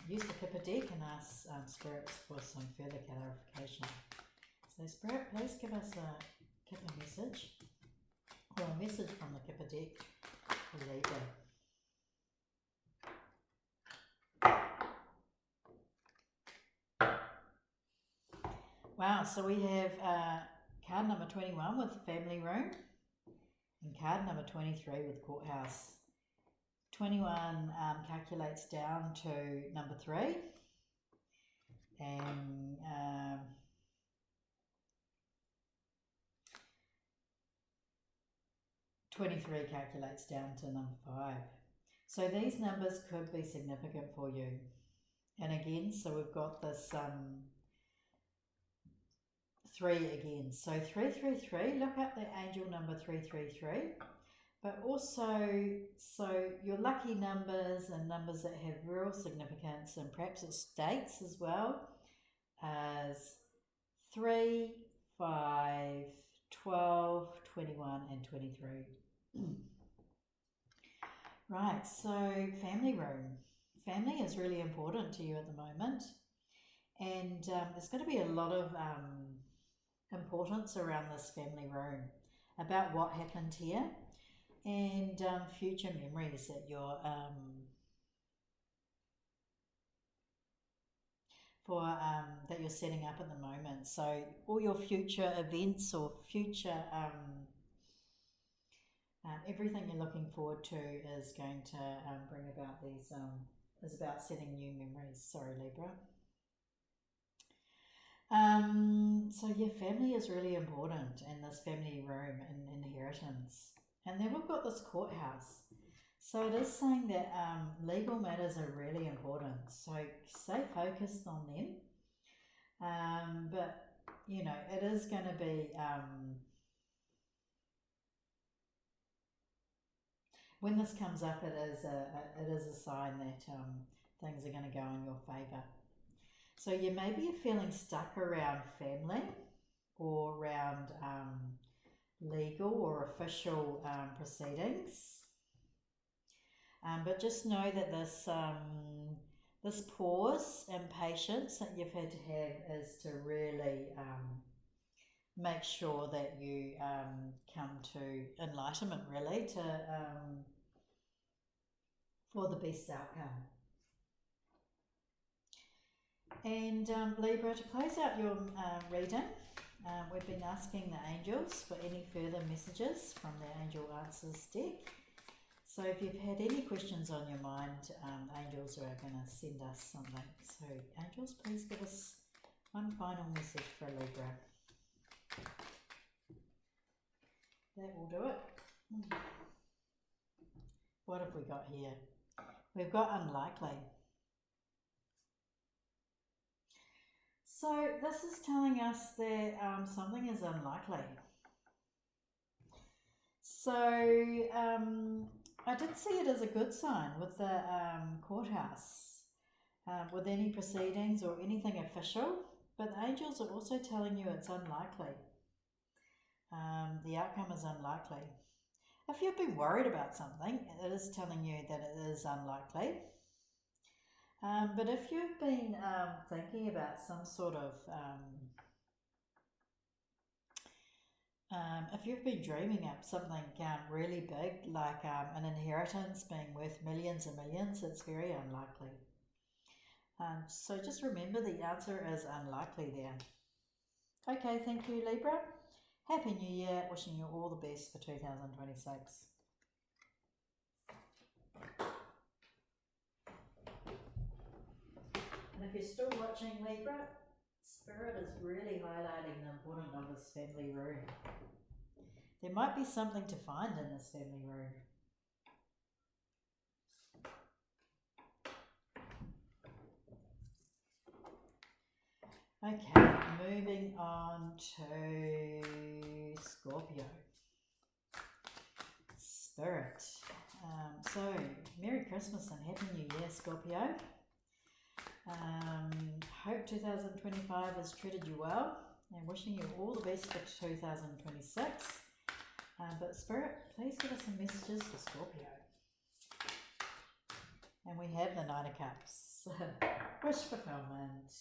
use the Kipper deck and ask Spirits for some further clarification. So Spirit, please give us a Kipper message, or a message from the Kipper deck for Libra. Wow, so we have card number 21 with family room, and card number 23 with courthouse. 21 calculates down to number 3, and 23 calculates down to number 5. So these numbers could be significant for you. And again, so we've got this 3 again. So 333, look up the angel number 333. But also, so your lucky numbers and numbers that have real significance, and perhaps it's dates as well, as 3, 5, 12, 21 and 23. Right, so family room. Family is really important to you at the moment, and there's going to be a lot of importance around this family room, about what happened here, and future memories that you're that you're setting up at the moment. So all your future events or future everything you're looking forward to is going to bring about these is about setting new memories. Sorry, Libra. So yeah, family is really important, and this family room and inheritance. And then we've got this courthouse. So it is saying that legal matters are really important. So stay focused on them. But it is going to be when this comes up, it is a sign that things are going to go in your favour. So you maybe you're feeling stuck around family, or around legal or official proceedings. But just know that this pause and patience that you've had to have is to really make sure that you come to enlightenment, really, for the best outcome. And Libra, to close out your reading, we've been asking the angels for any further messages from the Angel Answers deck. So if you've had any questions on your mind, angels are going to send us something. So angels, please give us one final message for Libra. that will do it. What have we got here? We've got unlikely. So this is telling us that something is unlikely. So I did see it as a good sign with the courthouse, with any proceedings or anything official, but the angels are also telling you it's unlikely. The outcome is unlikely. If you've been worried about something, it is telling you that it is unlikely. But if you've been thinking about some sort of, if you've been dreaming up something really big, like an inheritance being worth millions and millions, it's very unlikely. So just remember the answer is unlikely there. Okay, thank you, Libra. Happy New Year. Wishing you all the best for 2026. And if you're still watching, Libra, Spirit is really highlighting the importance of this family room. There might be something to find in this family room. Okay, moving on to Scorpio. Spirit. So, Merry Christmas and Happy New Year, Scorpio. Hope 2025 has treated you well, and wishing you all the best for 2026. But Spirit, please give us some messages for Scorpio. And we have the Nine of Cups. Wish fulfillment.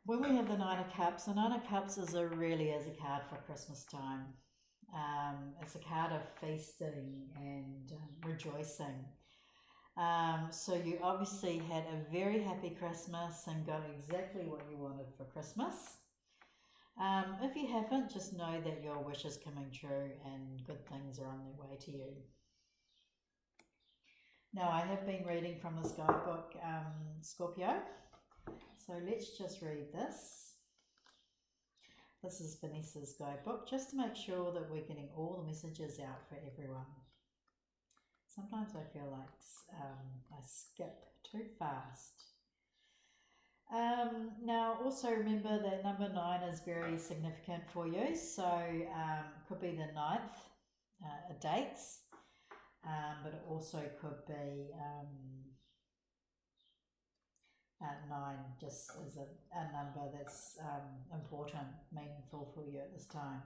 When we have the Nine of Cups, the Nine of Cups really is a card for Christmas time. It's a card of feasting and rejoicing. So you obviously had a very happy Christmas and got exactly what you wanted for Christmas. If you haven't, just know that your wish is coming true and good things are on their way to you. Now, I have been reading from this guidebook, Scorpio. So let's just read this. This is Vanessa's guidebook, just to make sure that we're getting all the messages out for everyone. Sometimes I feel like I skip too fast. Now, also remember that number 9 is very significant for you. So could be the 9th dates, but it also could be 9 just as a number that's important, meaningful for you at this time.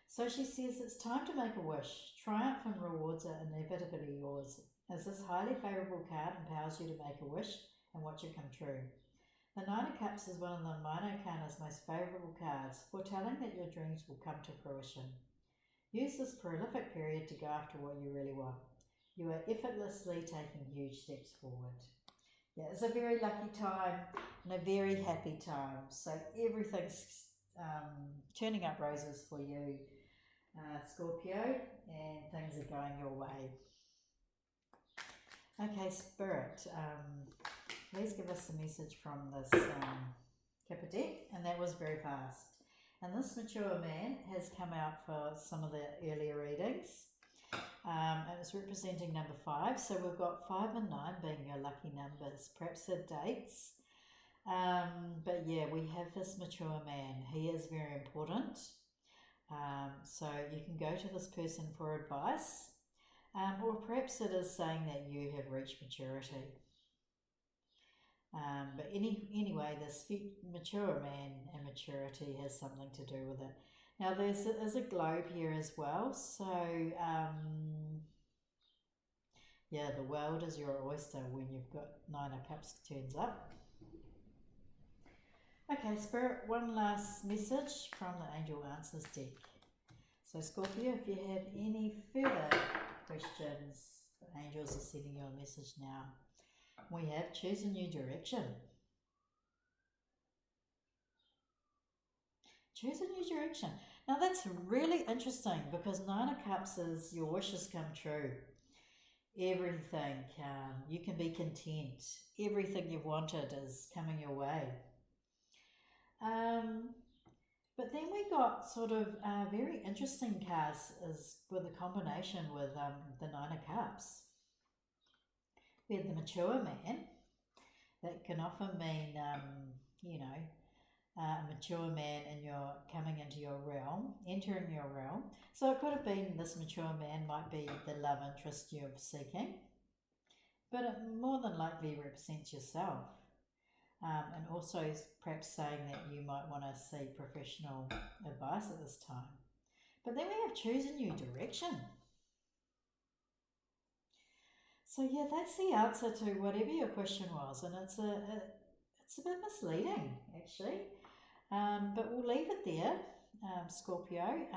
So she says it's time to make a wish. Triumph and rewards are inevitably yours, as this highly favourable card empowers you to make a wish and watch it come true. The Nine of Cups is one of the Minor Arcana's most favourable cards, foretelling that your dreams will come to fruition. Use this prolific period to go after what you really want. You are effortlessly taking huge steps forward. Yeah, it's a very lucky time and a very happy time. So everything's turning up roses for you, Scorpio, and things are going your way. Okay, Spirit, please give us a message from this Kipper deck, and that was very fast. And this mature man has come out for some of the earlier readings. And it's representing number 5, so we've got 5 and 9 being your lucky numbers. Perhaps the dates, but yeah, we have this mature man. He is very important. So you can go to this person for advice, or perhaps it is saying that you have reached maturity. But anyway, this mature man and maturity has something to do with it. Now there's a globe here as well, so yeah, the world is your oyster when you've got 9 of Cups turns up. Okay, Spirit, one last message from the Angel Answers deck. So Scorpio, if you have any further questions, the angels are sending you a message now. We have choose a new direction. Choose a new direction. Now that's really interesting because 9 of Cups is your wishes come true. Everything, you can be content. Everything you've wanted is coming your way. But then we got sort of very interesting cards is with a combination with the Nine of Cups. We had the mature man. That can often mean, you know, a mature man and you're coming into your realm, entering your realm. So it could have been this mature man might be the love interest you're seeking, but it more than likely represents yourself. And also perhaps saying that you might want to seek professional advice at this time. But then we have choose a new direction. So yeah, that's the answer to whatever your question was, and it's a bit misleading actually, but we'll leave it there, Scorpio.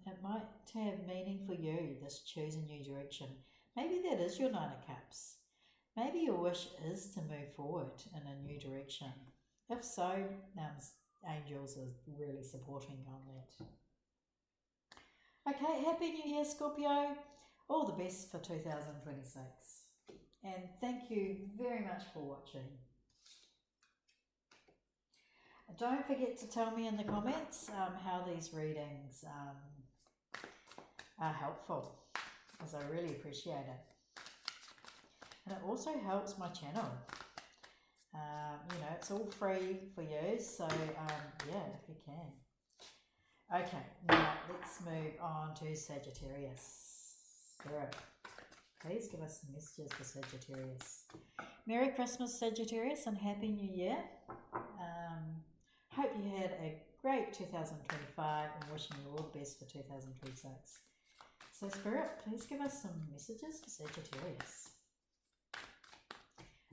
It might have meaning for you, this choose a new direction. Maybe that is your Nine of Cups. Maybe your wish is to move forward in a new direction. If so, angels are really supporting on that. Okay, Happy New Year, Scorpio. All the best for 2026. And thank you very much for watching. Don't forget to tell me in the comments how these readings are helpful, as I really appreciate it. And it also helps my channel. You know, it's all free for you, so yeah, if you can. Okay, now let's move on to Sagittarius. Spirit, please give us some messages for Sagittarius. Merry Christmas, Sagittarius, and Happy New Year. Hope you had a great 2025 and wishing you all the best for 2026. So Spirit, please give us some messages for Sagittarius.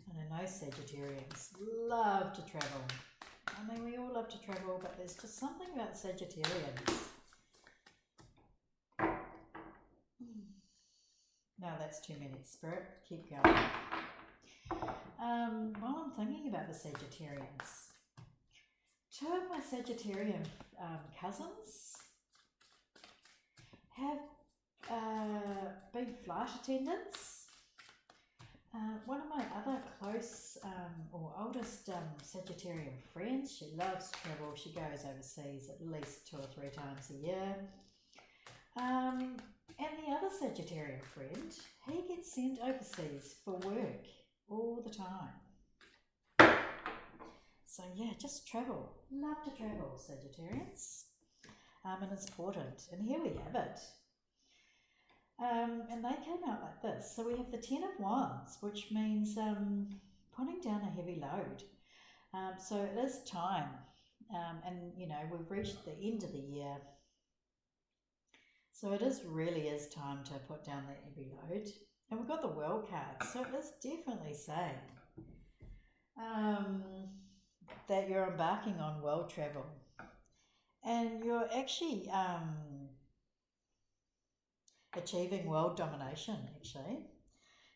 And I know Sagittarians love to travel. I mean, we all love to travel, but there's just something about Sagittarians. No, that's too many. Spirit, keep going. While I'm thinking about the Sagittarians, two of my Sagittarian cousins have been flight attendants. One of my other close or oldest Sagittarian friends, she loves to travel. She goes overseas at least 2 or 3 times a year. And the other Sagittarian friend, he gets sent overseas for work all the time. So yeah, just travel. Love to travel, Sagittarians. And it's important. And here we have it. And they came out like this. So we have the 10 of Wands, which means putting down a heavy load. So it is time. And, you know, we've reached the end of the year. So it really is time to put down that heavy load. And we've got the World card. So it is definitely saying that you're embarking on world travel. And you're actually achieving world domination, actually.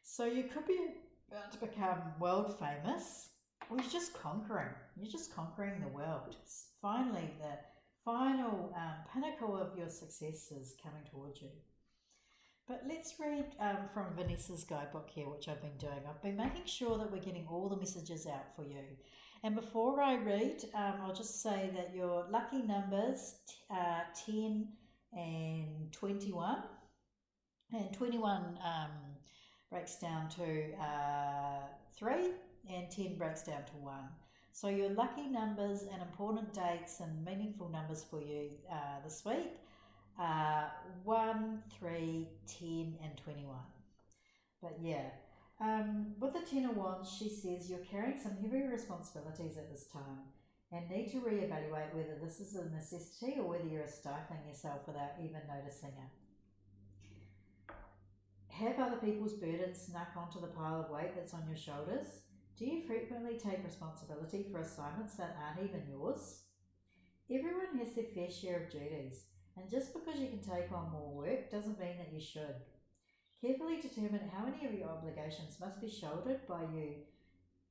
So you could be about to become world famous, or you're just conquering. You're just conquering the world. It's finally the final pinnacle of your success is coming towards you. But let's read from Vanessa's guidebook here, which I've been doing. I've been making sure that we're getting all the messages out for you. And before I read, I'll just say that your lucky numbers are 10 and 21. And 21 breaks down to 3 and 10 breaks down to 1. So your lucky numbers and important dates and meaningful numbers for you this week are 1, 3, 10 and 21. But yeah, with the 10 of Wands, she says you're carrying some heavy responsibilities at this time and need to reevaluate whether this is a necessity or whether you're stifling yourself without even noticing it. Have other people's burdens snuck onto the pile of weight that's on your shoulders? Do you frequently take responsibility for assignments that aren't even yours? Everyone has their fair share of duties, and just because you can take on more work doesn't mean that you should. Carefully determine how many of your obligations must be shouldered by you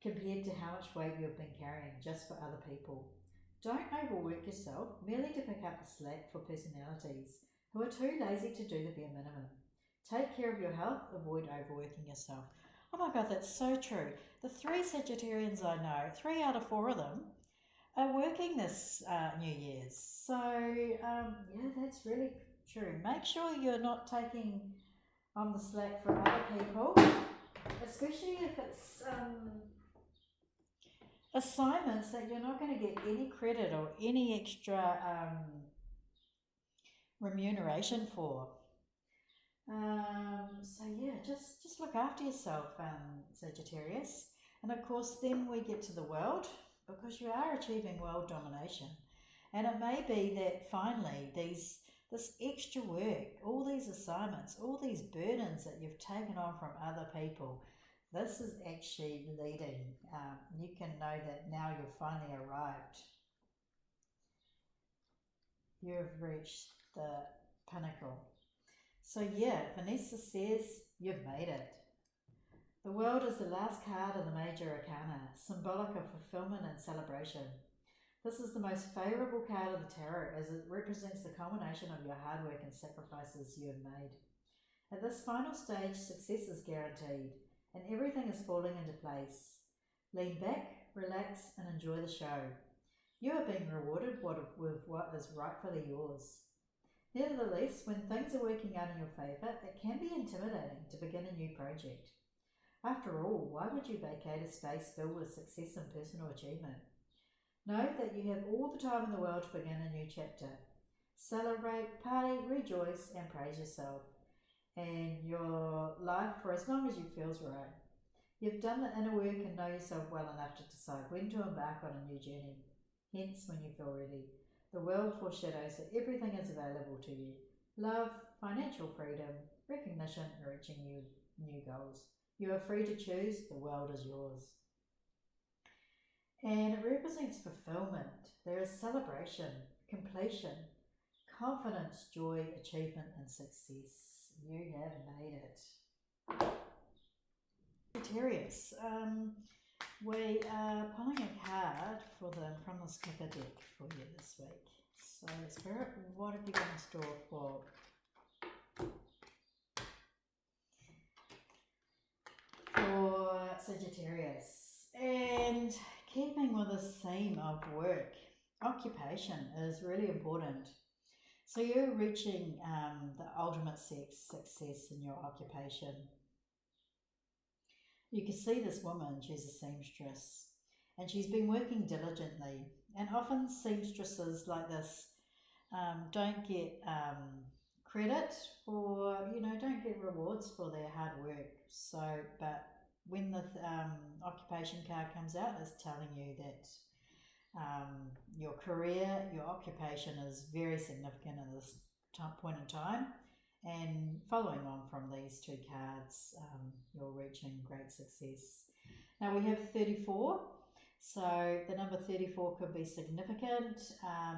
compared to how much weight you've been carrying just for other people. Don't overwork yourself merely to pick up the slack for personalities who are too lazy to do the bare minimum. Take care of your health, avoid overworking yourself. Oh my God, that's so true. The 3 Sagittarians I know, 3 out of 4 of them are working this New Year's. So, yeah, that's really true. Make sure you're not taking on the slack for other people, especially if it's assignments that you're not going to get any credit or any extra remuneration for. So yeah, just look after yourself, Sagittarius. And of course, then we get to the world, because you are achieving world domination. And it may be that finally this extra work, all these assignments, all these burdens that you've taken on from other people, this is actually leading. You can know that now you've finally arrived. You've reached the pinnacle. So yeah, Vanessa says you've made it. The world is the last card of the major arcana, symbolic of fulfillment and celebration. This is the most favourable card of the tarot, as it represents the culmination of your hard work and sacrifices you have made. At this final stage, success is guaranteed, and everything is falling into place. Lean back, relax, and enjoy the show. You are being rewarded with what is rightfully yours. Nevertheless, when things are working out in your favour, it can be intimidating to begin a new project. After all, why would you vacate a space filled with success and personal achievement? Know that you have all the time in the world to begin a new chapter. Celebrate, party, rejoice, and praise yourself and your life for as long as you feels right. You've done the inner work and know yourself well enough to decide when to embark on a new journey. Hence, when you feel ready, the world foreshadows that everything is available to you. Love, financial freedom, recognition, and reaching new goals. You are free to choose, the world is yours. And it represents fulfillment. There is celebration, completion, confidence, joy, achievement, and success. You have made it. Sagittarius, we are pulling a card from the Kipper deck for you this week. So, Spirit, what have you got in store for Sagittarius? And keeping with this theme of work, occupation is really important. So you're reaching the ultimate success in your occupation. You can see this woman, she's a seamstress, and she's been working diligently. And often seamstresses like this don't get credit, or don't get rewards for their hard work. So, but when the occupation card comes out, it's telling you that your career, your occupation is very significant at this point in time. And following on from these two cards, you're reaching great success. Now we have 34. So the number 34 could be significant,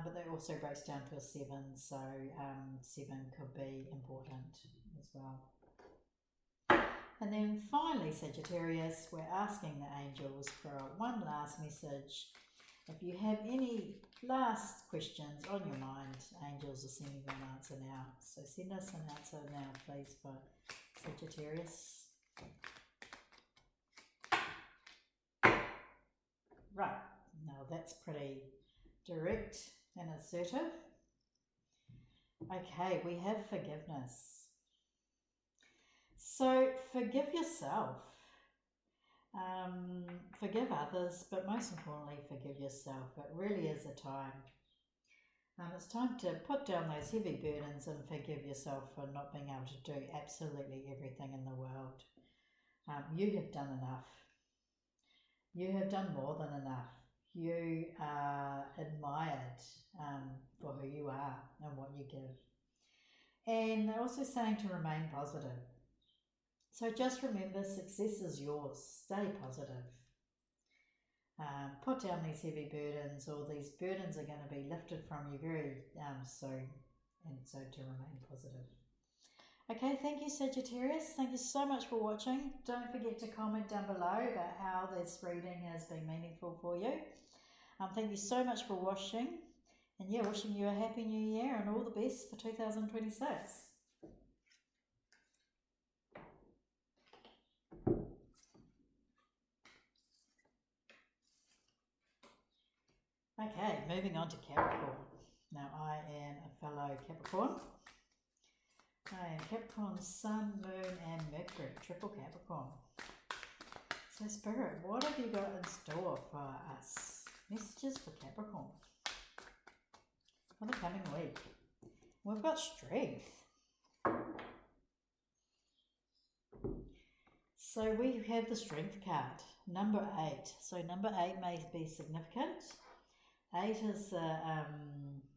but that also breaks down to a 7. So 7 could be important as well. And then finally, Sagittarius, we're asking the angels for one last message. If you have any last questions on your mind, angels are sending you an answer now. So send us an answer now, please, for Sagittarius. Right, now that's pretty direct and assertive. Okay, we have forgiveness. So forgive yourself. Forgive others, but most importantly, forgive yourself. It really is a time. It's time to put down those heavy burdens and forgive yourself for not being able to do absolutely everything in the world. You have done enough. You have done more than enough. You are admired for who you are and what you give. And they're also saying to remain positive. So just remember, success is yours. Stay positive. Put down these heavy burdens, or these burdens are going to be lifted from you very soon. And so to remain positive. Okay, thank you, Sagittarius. Thank you so much for watching. Don't forget to comment down below about how this reading has been meaningful for you. Thank you so much for watching. And yeah, wishing you a happy new year and all the best for 2026. Okay, moving on to Capricorn. Now I am a fellow Capricorn. I am Capricorn, Sun, Moon and Mercury, triple Capricorn. So Spirit, what have you got in store for us? Messages for Capricorn for the coming week. We've got strength. So we have the strength card, number 8. So number 8 may be significant. 8 is a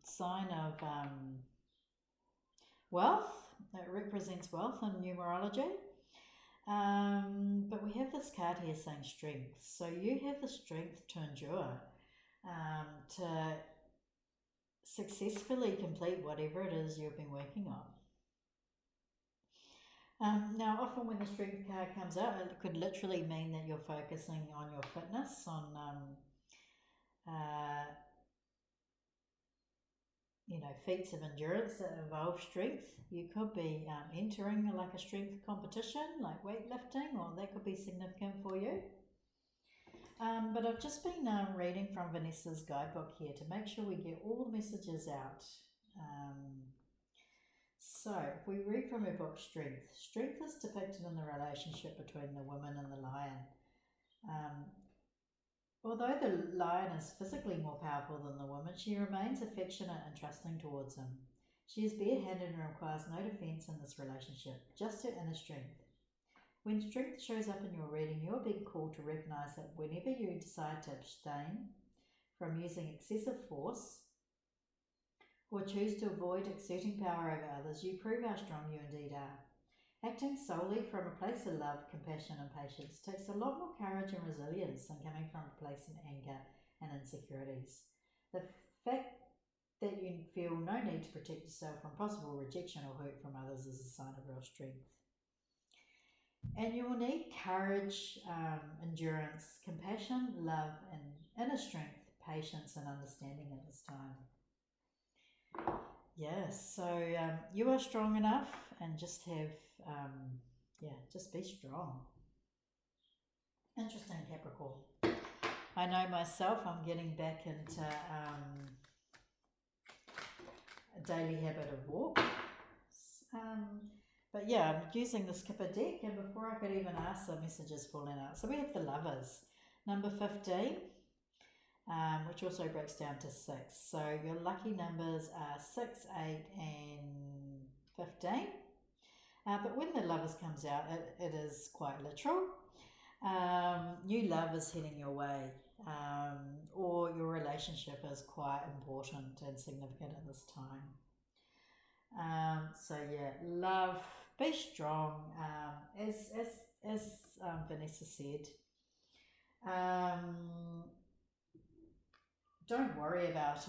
sign of wealth. It represents wealth in numerology. But we have this card here saying strength. So you have the strength to endure, to successfully complete whatever it is you've been working on. Now, often when the strength card comes out, it could literally mean that you're focusing on your fitness, on feats of endurance that involve strength. You could be entering like a strength competition, like weightlifting, or that could be significant for you. But I've just been reading from Vanessa's guidebook here to make sure we get all the messages out. So if we read from her book, Strength. Strength is depicted in the relationship between the woman and the lion. Although the lion is physically more powerful than the woman, she remains affectionate and trusting towards him. She is barehanded and requires no defense in this relationship, just her inner strength. When strength shows up in your reading, you're being called to recognize that whenever you decide to abstain from using excessive force or choose to avoid exerting power over others, you prove how strong you indeed are. Acting solely from a place of love, compassion and patience takes a lot more courage and resilience than coming from a place of anger and insecurities. The fact that you feel no need to protect yourself from possible rejection or hurt from others is a sign of real strength. And you will need courage, endurance, compassion, love and inner strength, patience and understanding at this time. Yes, so you are strong enough, and just have, just be strong. Interesting, Capricorn. I know myself, I'm getting back into a daily habit of walk. But yeah, I'm using this Kipper deck, and before I could even ask, the messages falling out. So we have the Lovers, number 15. Which also breaks down to 6. So your lucky numbers are 6, 8 and 15. But when the Lovers comes out, it is quite literal. New love is heading your way, or your relationship is quite important and significant at this time. So yeah, love, be strong, as Vanessa said. Don't worry about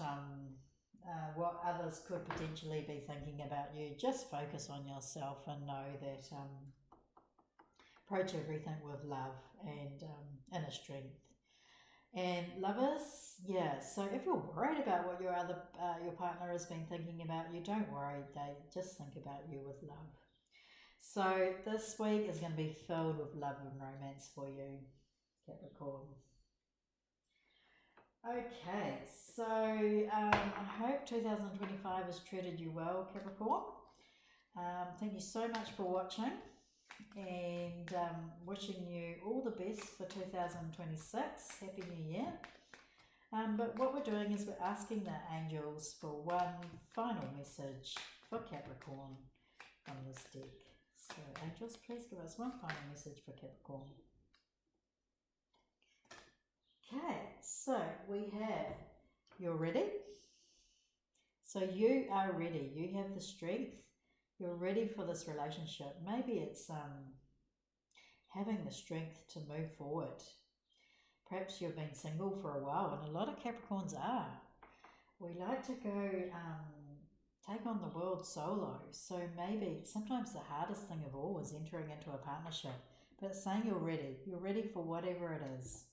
what others could potentially be thinking about you. Just focus on yourself and know that approach everything with love and inner strength. And Lovers, yeah, so if you're worried about what your partner has been thinking about you, don't worry, they just think about you with love. So this week is going to be filled with love and romance for you, Capricorn. Okay, so I hope 2025 has treated you well, Capricorn. Thank you so much for watching, and wishing you all the best for 2026. Happy New Year. But what we're doing is we're asking the angels for one final message for Capricorn from this deck. So angels, please give us one final message for Capricorn. Okay, so we have, you're ready. So you are ready. You have the strength. You're ready for this relationship. Maybe it's having the strength to move forward. Perhaps you've been single for a while, and a lot of Capricorns are. We like to go take on the world solo. So maybe sometimes the hardest thing of all is entering into a partnership. But it's saying you're ready. You're ready for whatever it is.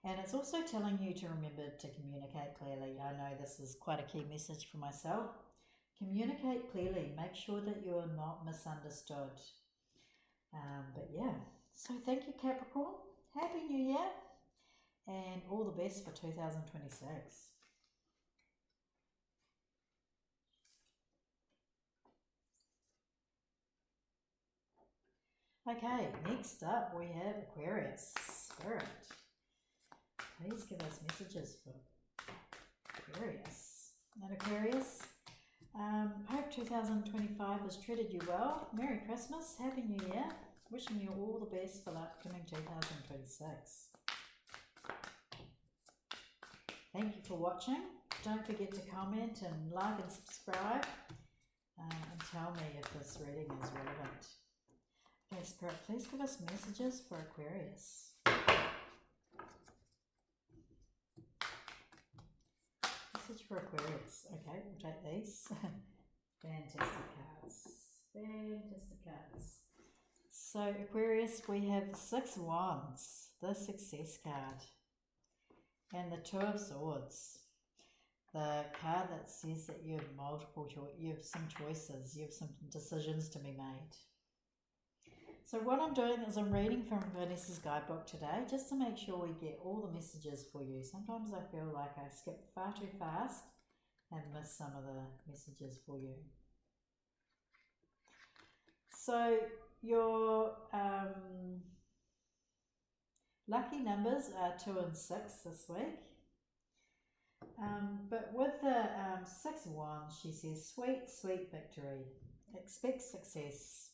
And it's also telling you to remember to communicate clearly. I know this is quite a key message for myself. Communicate clearly. Make sure that you are not misunderstood. But yeah, so thank you, Capricorn. Happy New Year. And all the best for 2026. Okay, next up we have Aquarius. Spirit, please give us messages for Aquarius. And Aquarius, hope 2025 has treated you well. Merry Christmas, Happy New Year. Wishing you all the best for the upcoming 2026. Thank you for watching. Don't forget to comment and like and subscribe and tell me if this reading is relevant. Okay, Spirit, please give us messages for Aquarius. Message for Aquarius. Okay, we'll take these. Fantastic cards. Fantastic cards. So Aquarius, we have the Six of Wands, the Success card, and the Two of Swords. The card that says that you have some choices, you have some decisions to be made. So what I'm doing is I'm reading from Vanessa's guidebook today, just to make sure we get all the messages for you. Sometimes I feel like I skip far too fast and miss some of the messages for you. So your lucky numbers are 2 and 6 this week. But with the Six of Wands, she says, sweet, sweet victory. Expect success.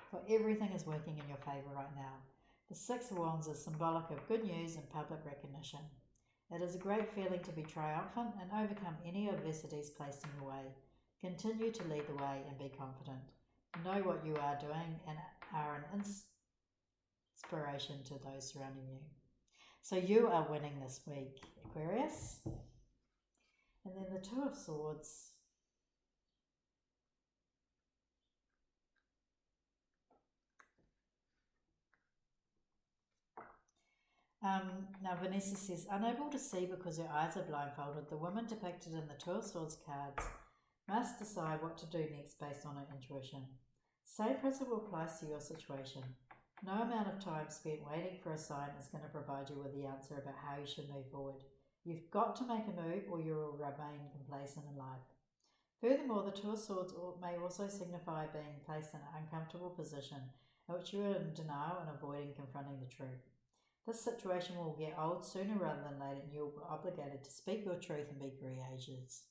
For everything is working in your favour right now. The Six of Wands is symbolic of good news and public recognition. It is a great feeling to be triumphant and overcome any adversities placed in your way. Continue to lead the way and be confident. Know what you are doing and are an inspiration to those surrounding you. So you are winning this week, Aquarius. And then the Two of Swords. Now Vanessa says, unable to see because her eyes are blindfolded, the woman depicted in the Two of Swords cards must decide what to do next based on her intuition. Same principle applies to your situation. No amount of time spent waiting for a sign is going to provide you with the answer about how you should move forward. You've got to make a move or you will remain complacent in life. Furthermore, the Two of Swords may also signify being placed in an uncomfortable position in which you are in denial and avoiding confronting the truth. This situation will get old sooner rather than later and you'll be obligated to speak your truth and be courageous.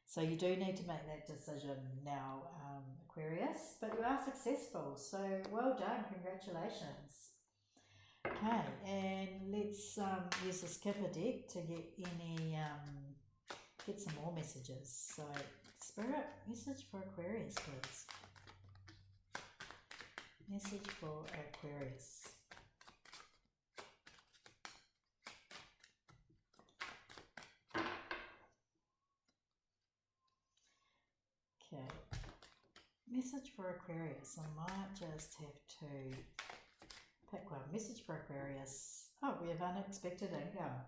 So you do need to make that decision now, Aquarius, but you are successful, so well done, congratulations. Okay, and let's use this Kipper deck to get some more messages. So, Spirit, message for Aquarius, please. Message for Aquarius. Okay, message for Aquarius. I might just have to pick one. Message for Aquarius. Oh, we have unexpected income.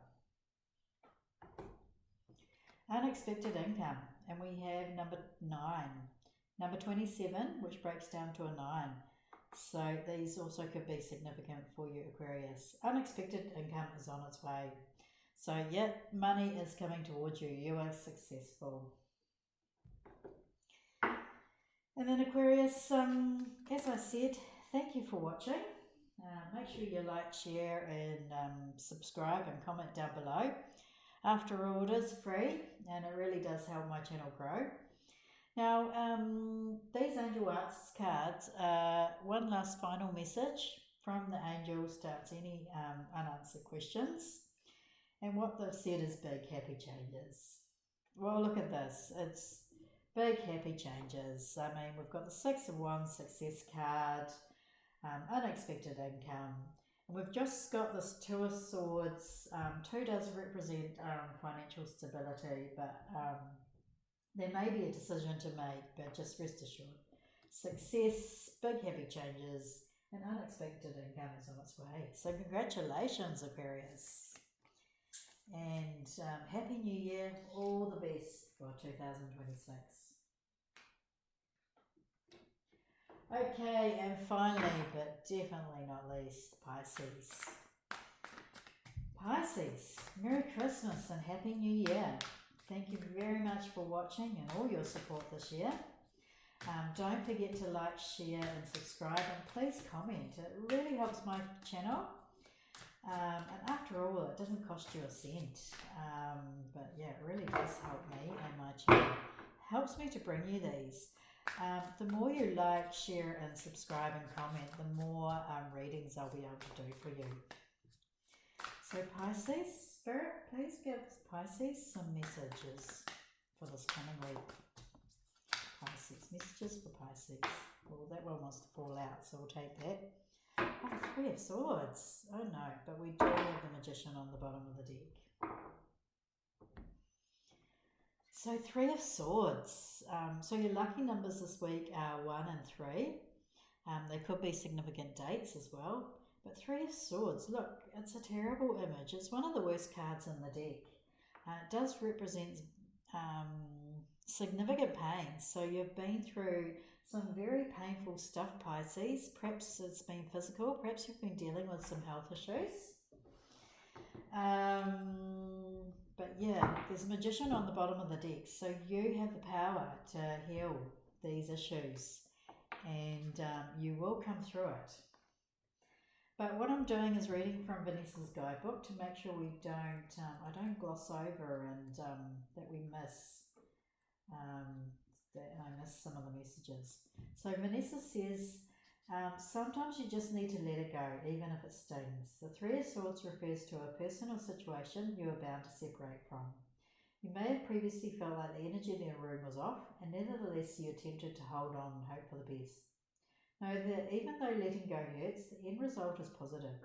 Unexpected income. And we have number 9. Number 27, which breaks down to a 9. So these also could be significant for you, Aquarius. Unexpected income is on its way. So yeah, money is coming towards you. You are successful. And then Aquarius, as I said, thank you for watching. Make sure you like, share and subscribe and comment down below. After all, it is free and it really does help my channel grow. Now, these Angel Arts cards are one last final message from the angels to answer any unanswered questions. And what they've said is big happy changes. Well, look at this. It's big happy changes. I mean, we've got the Six of Wands success card, unexpected income. And we've just got this Two of Swords. 2 does represent financial stability, but there may be a decision to make, but just rest assured. Success, big happy changes, and unexpected income is on its way. So congratulations, Aquarius. And Happy New Year. All the best for 2026. Okay, and finally, but definitely not least, Pisces. Pisces, Merry Christmas and Happy New Year. Thank you very much for watching and all your support this year. Don't forget to like, share and subscribe, and please comment. It really helps my channel. And after all, it doesn't cost you a cent. But yeah, it really does help me and my channel. Helps me to bring you these. The more you like, share and subscribe and comment, the more readings I'll be able to do for you. So Pisces, Spirit, please give Pisces some messages for this coming week. Pisces, messages for Pisces. Well, that one wants to fall out, so we'll take that. Oh, the Three of Swords. Oh no, but we do have the Magician on the bottom of the deck. So Three of Swords. So your lucky numbers this week are 1 and 3. They could be significant dates as well. But Three of Swords, look, it's a terrible image. It's one of the worst cards in the deck. It does represent significant pain. So you've been through some very painful stuff, Pisces. Perhaps it's been physical. Perhaps you've been dealing with some health issues. But yeah, there's a Magician on the bottom of the deck. So you have the power to heal these issues. And you will come through it. But what I'm doing is reading from Vanessa's guidebook to make sure we don't, I don't gloss over and that we miss, that I miss some of the messages. So Vanessa says, sometimes you just need to let it go, even if it stings. The Three of Swords refers to a person or situation you are bound to separate from. You may have previously felt like the energy in the room was off, and nevertheless you attempted to hold on and hope for the best. Know that even though letting go hurts, the end result is positive.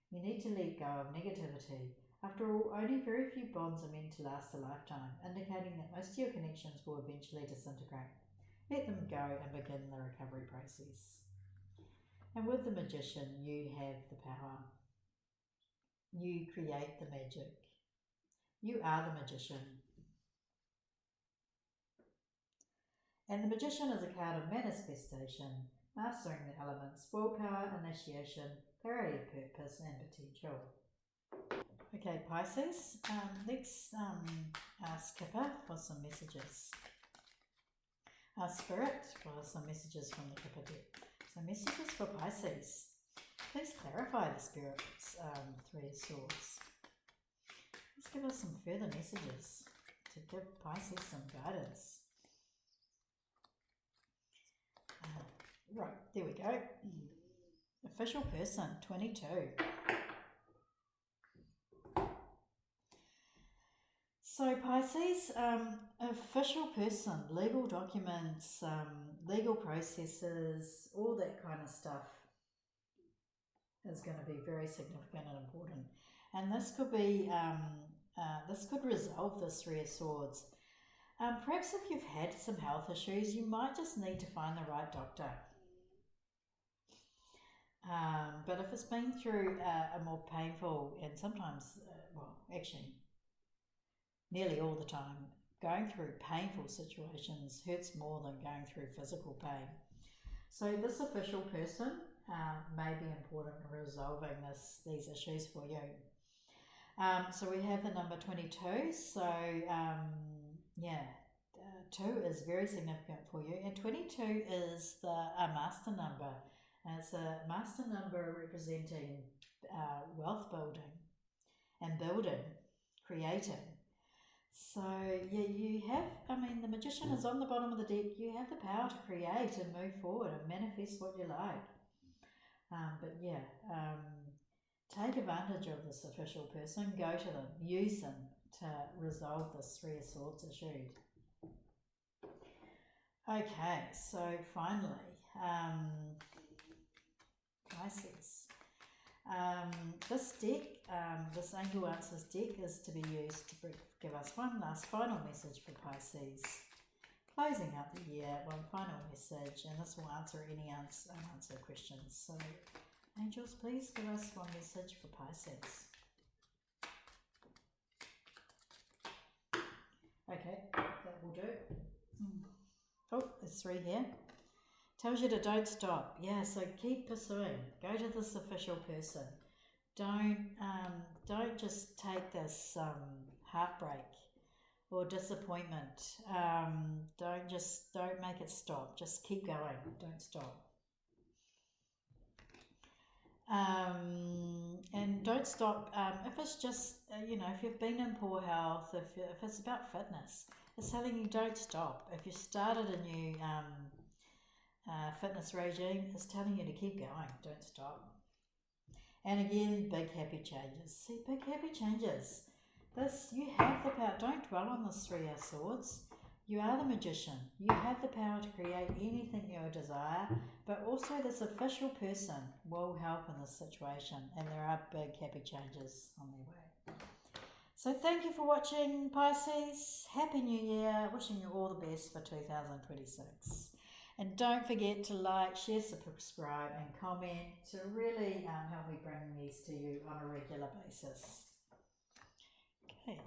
You need to let go of negativity. After all, only very few bonds are meant to last a lifetime, indicating that most of your connections will eventually disintegrate. Let them go and begin the recovery process. And with the Magician, you have the power. You create the magic. You are the Magician. And the Magician is a card of manifestation, mastering the elements, willpower, initiation, clarity of purpose, and potential. Okay, Pisces, let's ask Kipper for some messages. Spirit for some messages from the Kipper deck. So messages for Pisces. Please clarify the Spirit's Three of Swords. Let's give us some further messages to give Pisces some guidance. Right, there we go. Official person, 22. So Pisces, official person, legal documents, legal processes, all that kind of stuff is going to be very significant and important. And this could be, this could resolve this Three of Swords. Perhaps if you've had some health issues, you might just need to find the right doctor. But if it's been through a more painful, and sometimes, well, actually, nearly all the time, going through painful situations hurts more than going through physical pain. So this official person may be important in resolving these issues for you. So we have the number 22. So yeah, 2 is very significant for you, and 22 is a master number. And it's a master number representing wealth building and building, creating. So yeah, you have, I mean, the Magician is on the bottom of the deck. You have the power to create and move forward and manifest what you like. But yeah, take advantage of this official person. Go to them. Use them to resolve this Three of Swords issue. Okay, so finally, Pisces. This deck, this Angel Answers deck, is to be used to give us one last final message for Pisces. Closing out the year, one final message, and this will answer any unanswered questions. So, angels, please give us one message for Pisces. Okay, that will do. Oh, there's 3 here. Tells you to don't stop. Yeah, so keep pursuing. Go to this official person. Don't just take this heartbreak or disappointment. Don't make it stop. Just keep going. Don't stop. And don't stop if it's just, if you've been in poor health, if it's about fitness, it's telling you don't stop. If you started a new fitness regime, it's telling you to keep going, don't stop. And again, big happy changes. See, big happy changes. You have the power. Don't dwell on this 3 of Swords. You are the magician. You have the power to create anything you desire, but also this official person will help in this situation, and there are big happy changes on their way. So thank you for watching, Pisces. Happy New Year. Wishing you all the best for 2026. And don't forget to like, share, subscribe and comment to really help me bring these to you on a regular basis. Okay.